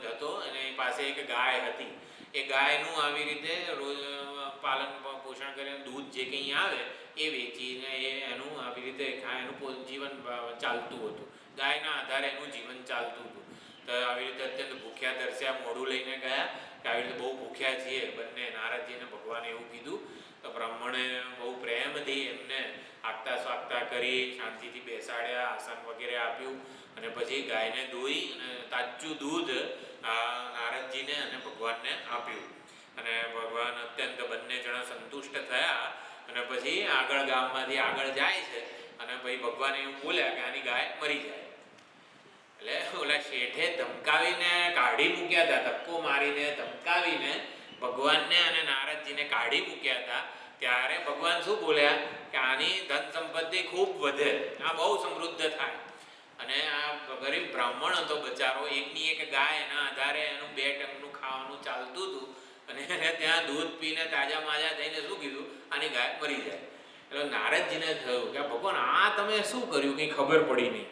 હતો અને એ પાસે એક ગાય હતી. એ ગાયનું આવી રીતે રોજ પાલન પોષણ કરીને દૂધ જે કંઈ આવે એ વેચીને એનું આવી રીતે એનું જીવન ચાલતું હતું. ગાયના આધારે એનું જીવન ચાલતું હતું. તો આવી રીતે અત્યંત ભૂખ્યા દર્શ્યા, મોઢું લઈને ગયા કે આવી રીતે બહુ ભૂખ્યા છીએ બંને. નારદજીને ભગવાને એવું કીધું. તો બ્રાહ્મણે બહુ પ્રેમથી એમને આગતા સ્વાગતા કરી, શાંતિથી બેસાડ્યા, આસન વગેરે આપ્યું અને પછી ગાયને દોઈ અને તાજું દૂધ નારદજીને અને ભગવાનને આપ્યું. અને ભગવાન અત્યંત બંને જણા સંતુષ્ટ થયા. અને પછી આગળ ગામમાંથી આગળ જાય છે અને પછી ભગવાને એવું બોલ્યા કે આની ગાય મરી જાય. એટલે ઓલા શેઠે ધમકાવીને કાઢી મૂક્યા હતા, ધક્કો મારીને ધમકાવીને ભગવાનને અને નારદજીને કાઢી મૂક્યા હતા. ત્યારે ભગવાન શું બોલ્યા કે આની ધન સંપત્તિ ખૂબ વધે, આ બહુ સમૃદ્ધ થાય. અને આ ગરીબ બ્રાહ્મણ હતો બચારો, એકની એક ગાય, એના આધારે એનું 2 ટંકનું ખાવાનું ચાલતું હતું. અને એને ત્યાં દૂધ પીને તાજા માજા થઈને શું કીધું આની ગાય મરી જાય. એટલે નારદજીને થયું કે ભગવાન આ તમે શું કર્યું, કંઈ ખબર પડી નહીં.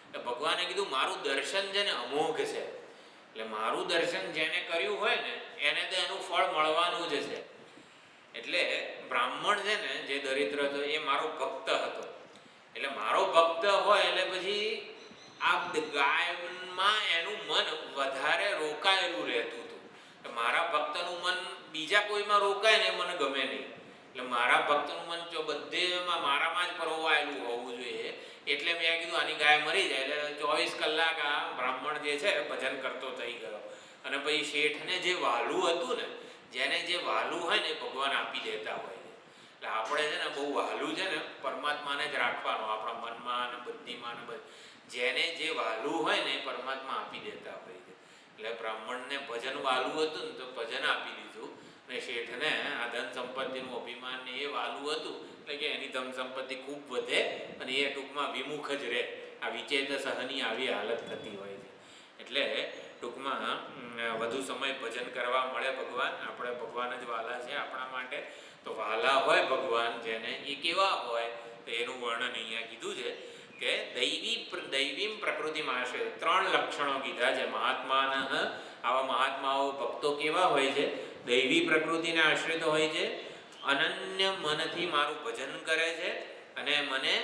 એટલે ભગવાને કીધું મારું દર્શન છે ને અમોઘ છે, એટલે મારું દર્શન જેને કર્યું હોય ને એને તો એનું ફળ મળવાનું જ છે. એટલે બ્રાહ્મણ છે ને જે દરિદ્ર હતો એ મારો ભક્ત હતો. એટલે મારો ભક્ત હોય એટલે પછી આ ગાયમાં એનું મન વધારે રોકાયેલું રહેતું હતું. મારા ભક્તનું મન બીજા કોઈમાં રોકાય ને મને ગમે નહીં. એટલે મારા ભક્તનું મન જો બધેમાં મારામાં જ પરોવાયેલું હોવું જોઈએ. એટલે મેં કીધું આની ગાય મરી જાય. એટલે 24 કલાક આ બ્રાહ્મણ જે છે ભજન કરતો થઈ ગયો. અને પછી શેઠને જે વહાલું હતું ને, જેને જે વહાલું હોય ને ભગવાન આપી દેતા હોય. એટલે આપણે છે ને બહુ વહાલું છે ને પરમાત્માને જ રાખવાનું આપણા મનમાં અને બુદ્ધિમાં ને જેને જે વહાલું હોય ને પરમાત્મા આપી દેતા હોય છે. એટલે બ્રાહ્મણને ભજન વાલું હતું ને તો ભજન આપી દીધું, અને શેઠને આ ધન સંપત્તિનું અભિમાન ને એ વાલું હતું એટલે કે એની ધન સંપત્તિ ખૂબ વધે અને એ ટૂંકમાં વિમુખ જ રહે. આ વિચેત સહની આવી હાલત થતી હોય છે. એટલે ટૂંકમાં વધુ સમય ભજન કરવા મળે ભગવાન, આપણે ભગવાન જ વાલા છે આપણા માટે. તો વાલા હોય ભગવાન જેને, એ કેવા હોય તો એનું વર્ણન અહીંયા કીધું છે કે દૈવીમ પ્રકૃતિમાં આશ્રય. 3 લક્ષણો કીધા છે મહાત્માન. આવા મહાત્માઓ ભક્તો કેવા હોય છે? દૈવી પ્રકૃતિને આશ્રિત હોય છે, અનન્ય મનથી મારું ભજન કરે છે, અને મને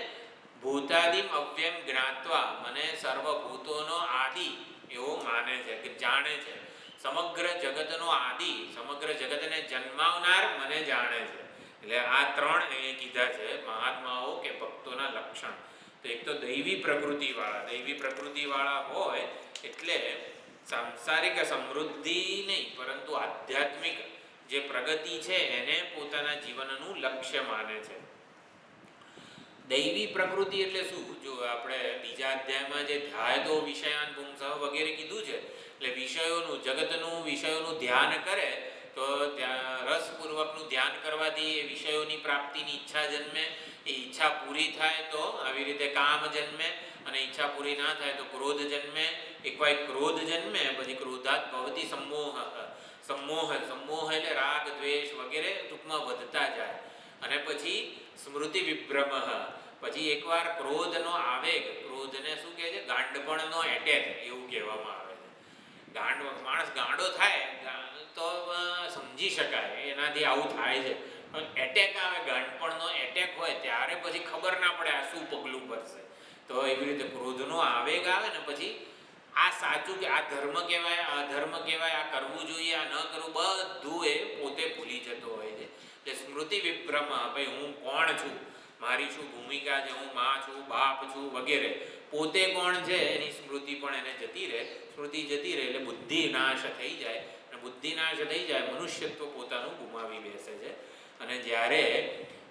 ભૂતાદિમ અવ્યમ જ્ઞાત્વા, મને સર્વભૂતોનો આદિ એવો માને છે કે જાણે છે. સમગ્ર જગતનો આદિ, સમગ્ર જગતને જન્માવનાર મને જાણે છે. એટલે આ 3 એ કીધા છે મહાત્માઓ કે ભક્તોના લક્ષણ. તો એક તો દૈવી પ્રકૃતિવાળા. દૈવી પ્રકૃતિવાળા હોય એટલે સાંસારિક સમૃદ્ધિ નહીં પરંતુ આધ્યાત્મિક જે પ્રગતિ છે એને પોતાના જીવનનું લક્ષ્ય માને છે. દૈવી પ્રકૃતિ એટલે શું? જો આપણે બીજા અધ્યાયમાં જે ધ્યાયતો વિષયાન પુંસઃ વગેરે કીધું છે, એટલે વિષયોનું, જગતનું વિષયોનું ધ્યાન કરે તો ત્યાં રસપૂર્વકનું ધ્યાન કરવાથી એ વિષયોની પ્રાપ્તિની ઈચ્છા જન્મે. એ ઈચ્છા પૂરી થાય તો આવી રીતે કામ જન્મે, અને ઈચ્છા પૂરી ના થાય તો ક્રોધ જન્મે. એકવાર ક્રોધ જન્મે પછી ક્રોધાત ભવતી સંમોહ. સંમોહ એટલે રાગ દ્વેષ વગેરે ટૂંકમાં વધતા જાય. અને પછી સ્મૃતિ વિભ્રમ. પછી એકવાર ક્રોધનો આવેગ, ક્રોધને શું કહે છે? ગાંડપણનો એટેક એવું કહેવામાં આવે છે. માણસ ગાંડો થાય તો સમજી શકાય એનાથી આવું થાય છે, પણ એટેક આવે, ગાંડપણનો એટેક હોય ત્યારે પછી ખબર ના પડે આ શું પગલું ભરશે. તો એવી રીતે ક્રોધનો આવેગ આવે ને પછી આ સાચું કે આ ધર્મ કહેવાય, આ અધર્મ કહેવાય, આ કરવું જોઈએ, આ ન કરવું, બધું એ પોતે ભૂલી જતો હોય છે. એટલે સ્મૃતિ વિભ્રમ. ભાઈ હું કોણ છું, મારી શું ભૂમિકા છે, હું માં છું, બાપ છું વગેરે, પોતે કોણ છે એની સ્મૃતિ પણ એને જતી રહે. સ્મૃતિ જતી રહે એટલે બુદ્ધિ નાશ થઈ જાય, અને બુદ્ધિ નાશ થઈ જાય મનુષ્યત્વ પોતાનું ગુમાવી બેસે છે. અને જ્યારે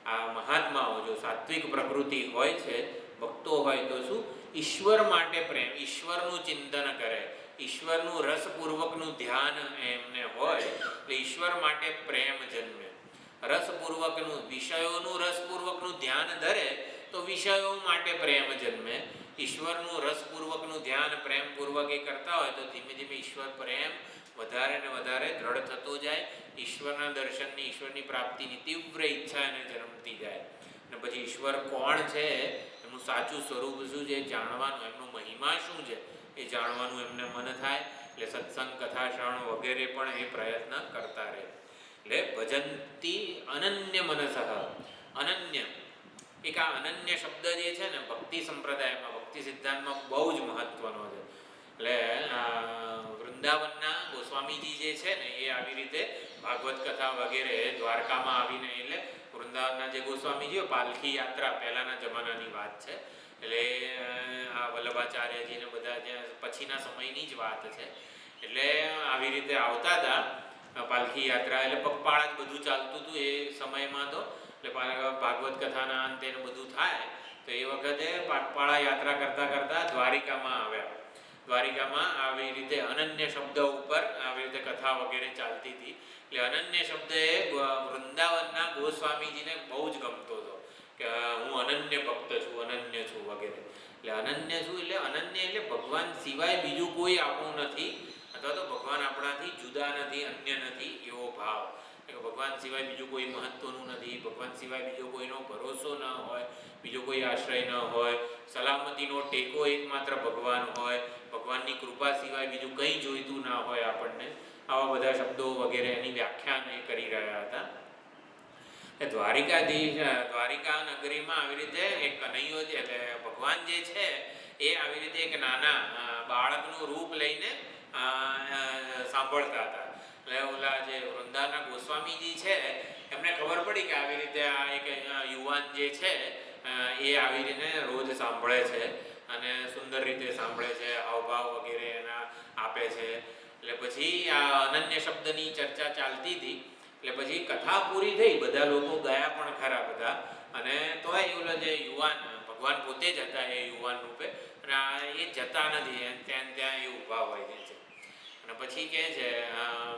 આ મહાત્માઓ જો સાત્વિક પ્રકૃતિ હોય છે, ભક્તો હોય તો શું? ઈશ્વર માટે પ્રેમ, ઈશ્વરનું ચિંતન કરે, ઈશ્વરનું રસપૂર્વકનું ધ્યાન એમને હોય એટલે ઈશ્વર માટે પ્રેમ જન્મે. રસપૂર્વકનું, વિષયોનું રસપૂર્વકનું ધ્યાન ધરે તો વિષયો માટે પ્રેમ જન્મે. ઈશ્વરનું રસપૂર્વકનું ધ્યાન પ્રેમપૂર્વક એ કરતા હોય તો ધીમે ધીમે ઈશ્વર પ્રેમ વધારે ને વધારે દ્રઢ થતો જાય. ઈશ્વરના દર્શનની, ઈશ્વરની પ્રાપ્તિની તીવ્ર ઈચ્છા એને જન્મતી જાય. અને પછી ઈશ્વર કોણ છે, એમનું સાચું સ્વરૂપ શું છે જાણવાનું, એમનો મહિમા શું છે એ જાણવાનું એમને મન થાય. એટલે સત્સંગ, કથા શ્રવણ વગેરે પણ એ પ્રયત્ન કરતા રહે. એટલે ભજંતી અનન્ય મનસઃ. અનન્ય, એક આ અનન્ય શબ્દ જે છે ને ભક્તિ સંપ્રદાયમાં, ભક્તિ સિદ્ધાંતમાં બહુ જ મહત્વનો છે. એટલે વૃંદાવનના ગોસ્વામીજી જે છે ને એ આવી રીતે ભાગવત કથા વગેરે દ્વારકામાં આવીને, એટલે વૃંદાવનના જે ગોસ્વામીજીઓ, પાલખી યાત્રા પહેલાંના જમાનાની વાત છે. એટલે આ વલ્લભાચાર્યજીને બધા જે પછીના સમયની જ વાત છે. એટલે આવી રીતે આવતા હતા પાલખી યાત્રા, એટલે પગપાળા જ બધું ચાલતું હતું એ સમયમાં. તો એટલે ભાગવત કથાના અંતે બધું થાય તો એ વખતે પગપાળા યાત્રા કરતાં કરતાં દ્વારિકામાં આવ્યા. દ્વારિકામાં આવી રીતે અનન્ય શબ્દ ઉપર આવી રીતે કથા વગેરે ચાલતી હતી. એટલે અનન્ય શબ્દ એ વૃંદાવનના ગોસ્વામીજીને બહુ જ ગમતો હતો કે હું અનન્ય ભક્ત છું, અનન્ય છું વગેરે. એટલે અનન્ય છું એટલે અનન્ય એટલે ભગવાન સિવાય બીજું કોઈ આપણું નથી, અથવા તો ભગવાન આપણાથી જુદા નથી, અન્ય નથી એવો ભાવ. ભગવાન સિવાય બીજું કોઈ મહત્વનું નથી, ભગવાન સિવાય બીજો કોઈનો ભરોસો ન હોય, બીજો કોઈ આશ્રય ન હોય, સલામતીનો ટેકો એકમાત્ર ભગવાન હોય, ભગવાનની કૃપા સિવાય બીજું કંઈ જોઈતું ના હોય આપણને. આવા બધા શબ્દો વગેરે એની વ્યાખ્યાન એ કરી રહ્યા હતા. દ્વારિકા નગરીમાં આવી રીતે એક કનૈયો છે, એટલે ભગવાન જે છે એ આવી રીતે એક નાના બાળકનું રૂપ લઈને સાંભળતા હતા. એટલે ઓલા જે વૃંદાવનના ગોસ્વામીજી છે એમને ખબર પડી કે આવી રીતે આ એક યુવાન જે છે એ આવી રીતે રોજ સાંભળે છે અને સુંદર રીતે સાંભળે છે, હાવભાવ વગેરે એના આપે છે. એટલે પછી આ અનન્ય શબ્દની ચર્ચા ચાલતી હતી. એટલે પછી કથા પૂરી થઈ, બધા લોકો ગયા પણ ખરા બધા, અને તોય ઓલો જે યુવાન, ભગવાન પોતે જ હતા એ યુવાન રૂપે, અને એ જતા નથી, ત્યાં એ ઊભા હોય છે. અને પછી કહે છે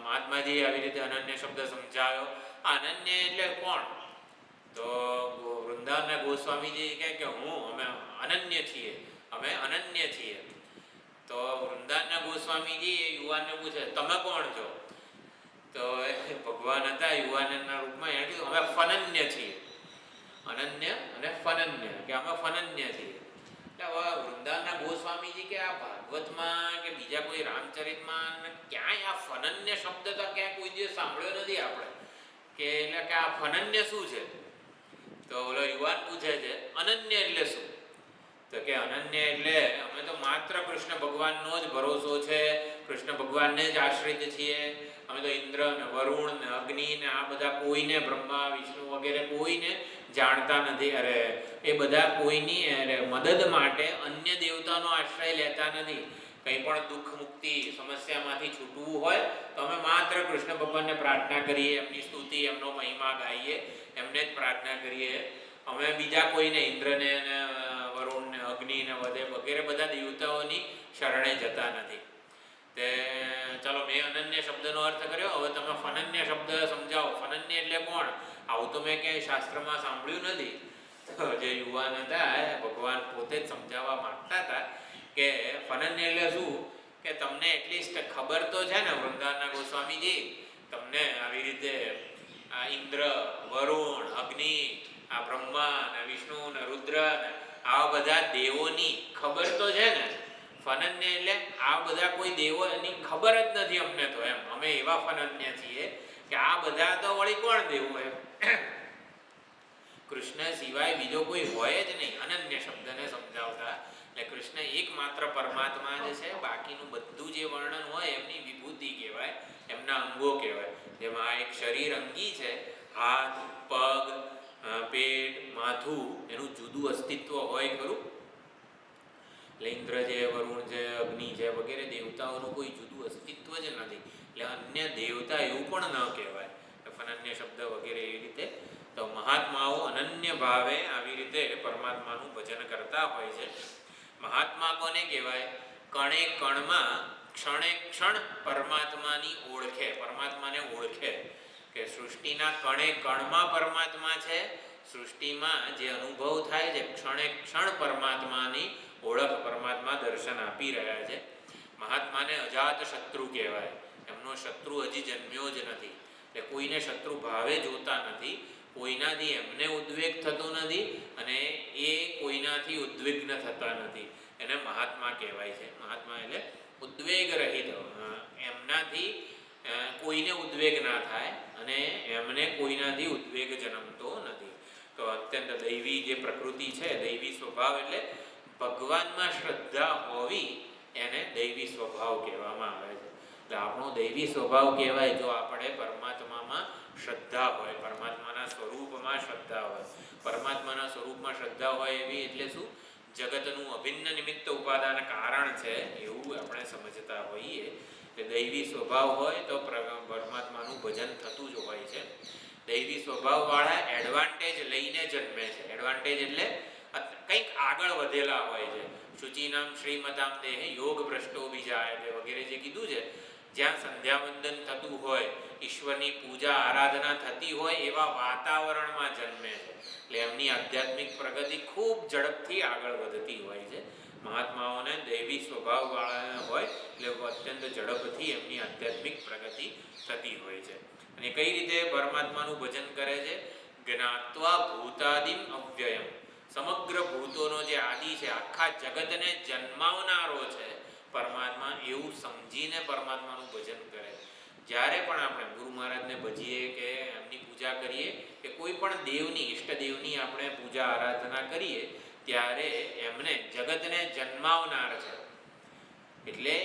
મહાત્માજી આવી રીતે અનન્ય શબ્દ સમજાવ્યો. અનન્ય એટલે કોણ? તો વૃંદાવનના ગોસ્વામીજી કહે કે અમે અનન્ય છીએ, અમે અનન્ય છીએ. તો વૃંદાવનના ગોસ્વામીજી એ યુવાનને પૂછે તમે કોણ છો? તો ભગવાન હતા યુવાનના રૂપમાં, એને કીધું અમે ફનન્ય છીએ. અનન્ય અને ફનન્ય, કે અમે ફનન્ય છીએ. એટલે હવે વૃંદાવનના ગોસ્વામીજી કે આ ભાગવતમાં કે બીજા કોઈ રામચરિતમાં ક્યાંય આ ફનન્ય શબ્દ તો ક્યાંય કોઈ દિવસ સાંભળ્યો નથી આપણે, કે એટલે કે આ ફનન્ય શું છે? તો ઓલો યુવાન પૂછે છે અનન્ય એટલે શું? તો કે અનન્ય એટલે અમે તો માત્ર કૃષ્ણ ભગવાનનો જ ભરોસો છે, કૃષ્ણ ભગવાનને જ આશ્રિત છીએ. અમે તો ઇન્દ્ર ને વરુણ ને અગ્નિ ને આ બધા કોઈને, બ્રહ્મા વિષ્ણુ વગેરે કોઈને જાણતા નથી. અરે એ બધા કોઈની મદદ માટે અન્ય દેવતાનો આશ્રય લેતા નથી. કંઈ પણ દુઃખ મુક્તિ સમસ્યામાંથી છૂટવું હોય તો અમે માત્ર કૃષ્ણ ભગવાનને પ્રાર્થના કરીએ, એમની સ્તુતિ, એમનો મહિમા ગાઈએ, એમને જ પ્રાર્થના કરીએ. અમે બીજા કોઈને, ઇન્દ્રને ને વરુણને અગ્નિ ને વગેરે બધા દેવતાઓની શરણે જતા નથી. તે ચાલો મેં અનન્ય શબ્દનો અર્થ કર્યો, હવે તમે ફનન્ય શબ્દ સમજાવો. ફનન્ય એટલે કોણ? આવું તો મેં ક્યાંય શાસ્ત્રમાં સાંભળ્યું નથી. તો જે યુવાન હતા ભગવાન પોતે જ સમજાવવા માંગતા હતા કે ફનન્ય એટલે શું, કે તમને એટલીસ્ટ ખબર તો છે ને વૃંદાવનના ગોસ્વામીજી, તમને આવી રીતે આ ઇન્દ્ર, વરુણ, અગ્નિ, આ બ્રહ્મા ને વિષ્ણુ ને રુદ્ર ને આવા બધા દેવોની ખબર તો છે ને? ફનન્ય એટલે આ બધા કોઈ દેવોની ખબર જ નથી અમને તો, એમ અમે એવા ફનન્ય છીએ કે આ બધા તો વળી કોણ દેવો એમ. કૃષ્ણ સિવાય બીજો કોઈ હોય જ નહીં. અનન્ય શબ્દને સમજાવતા એટલે કૃષ્ણ એકમાત્ર પરમાત્મા જ છે, બાકીનું બધું જે વર્ણન હોય એમની વિભૂતિ કહેવાય, એમના અંગો કહેવાય. જેમાં એક શરીર અંગી છે, હાથ, પગ, પેટ, માથું, એનું જુદું અસ્તિત્વ હોય ખરું? એટલે ઇન્દ્ર છે, વરુણ છે, અગ્નિ છે વગેરે દેવતાઓનું કોઈ જુદું અસ્તિત્વ જ નથી. એટલે અન્ય દેવતા એવું પણ ન કહેવાય. ફનન્ય શબ્દ વગેરે એવી રીતે. તો મહાત્માઓ અનન્ય ભાવે આવી રીતે પરમાત્માનું ભજન કરતા હોય છે. મહાત્મા કોને કહેવાય? કણે કણમાં, ક્ષણે ક્ષણ પરમાત્માની ઓળખે, પરમાત્માને ઓળખે. કે સૃષ્ટિના કણે કણમાં પરમાત્મા છે, સૃષ્ટિમાં જે અનુભવ થાય છે ક્ષણે ક્ષણ પરમાત્માની ઓળખ, પરમાત્મા દર્શન આપી રહ્યા છે. મહાત્માને અજાત શત્રુ કહેવાય. એમનો શત્રુ હજી જન્મ્યો જ નથી. એટલે કોઈને શત્રુ ભાવે જોતા નથી, કોઈનાથી એમને ઉદ્વેગ થતો નથી અને એ કોઈનાથી ઉદ્વિગ્ન થતા નથી. એને મહાત્મા કહેવાય છે. મહાત્મા એટલે ઉદ્વેગ રહિત, એમનાથી કોઈને ઉદ્વેગ ના થાય અને એમને કોઈનાથી ઉદ્વેગ જન્મતો નથી. તો અત્યંત દૈવી જે પ્રકૃતિ છે, દૈવી સ્વભાવ એટલે ભગવાનમાં શ્રદ્ધા હોવી, એને દૈવી સ્વભાવ કહેવામાં આવે છે. એટલે આપણો દૈવી સ્વભાવ કહેવાય જો આપણે પરમાત્મામાં શ્રદ્ધા હોય, પરમાત્માના સ્વરૂપમાં શ્રદ્ધા હોય. પરમાત્માના સ્વરૂપમાં શ્રદ્ધા હોય એવી એટલે શું? જગતનું અભિન્ન નિમિત્ત ઉપાદાન કારણ છે એવું આપણે સમજતા હોઈએ. કે દૈવી સ્વભાવ હોય તો પરમાત્માનું ભજન થતું જ હોય છે. દૈવી સ્વભાવવાળા એડવાન્ટેજ લઈને જન્મે છે. એડવાન્ટેજ એટલે કંઈક આગળ વધેલા હોય છે. શુચિનામ શ્રીમતામ દેહ યોગ ભ્રષ્ટો બીજાય વગેરે જે કીધું છે, જ્યાં સંધ્યાવંદન થતું હોય, ઈશ્વરની પૂજા આરાધના થતી હોય એવા વાતાવરણમાં જન્મે છે. એટલે એમની આધ્યાત્મિક પ્રગતિ ખૂબ ઝડપથી આગળ વધતી હોય છે. મહાત્માઓને દૈવી સ્વભાવવાળા હોય એટલે અત્યંત ઝડપથી એમની આધ્યાત્મિક પ્રગતિ થતી હોય છે. અને કઈ રીતે પરમાત્માનું ભજન કરે છે? જ્ઞાત્વા ભૂતાદિમ અવ્યયમ, સમગ્ર ભૂતોનો જે આદિ છે, આખા જગતને જન્માવનારો છે પરમાત્મા, એવું સમજીને પરમાત્માનું ભજન કરે. જ્યારે પણ આપણે ગુરુ મહારાજને ભજીએ કે એમની પૂજા કરીએ કે કોઈ પણ દેવની, ઈષ્ટદેવની આપણે પૂજા આરાધના કરીએ ત્યારે એમને જગતને જન્માવનાર છે. એટલે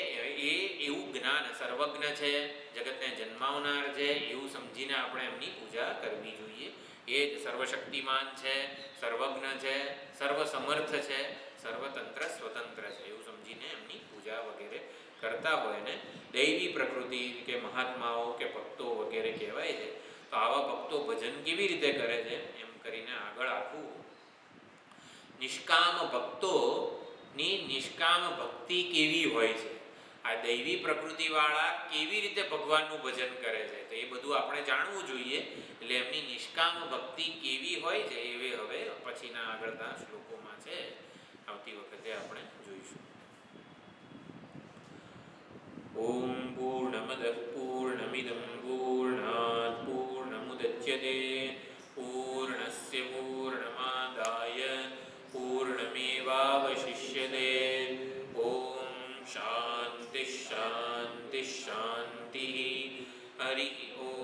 એ એવું જ્ઞાન, સર્વજ્ઞ છે, જગતને જન્માવનાર છે એવું સમજીને આપણે એમની પૂજા કરવી જોઈએ. એ જ સર્વશક્તિમાન છે, સર્વજ્ઞ છે, સર્વસમર્થ છે, સર્વતંત્ર સ્વતંત્ર છે એવું સમજીને એમની પૂજા વગેરે કરતા હોય ને. દૈવી પ્રકૃતિ કે મહાત્માઓ કે ભક્તો વગેરે કહેવાય છે. તો આવા ભક્તો ભજન કેવી રીતે કરે છે એમ કરીને આગળ આખું નિષ્કામ ભક્તોની નિષ્કામ ભક્તિ કેવી હોય છે. આ દૈવી પ્રકૃતિવાળા કેવી રીતે ભગવાનનું ભજન કરે છે તો એ બધું આપણે જાણવું જોઈએ. એટલે એમની નિષ્કામ ભક્તિ કેવી હોય છે એ હવે પછીના આગળના શ્લોકોમાં છે, આવતી વખતે આપણે જોઈશું. ઓમ પૂર્ણમદ પૂર્ણમિદં પૂર્ણાત પૂર્ણમુદચ્યતે પૂર્ણસ્ય પૂર્ણમાદાય પૂર્ણમેવાવશિષ્યતે. ઓમ શાંતિ શાંતિ શાંતિ. હરિ ઓમ.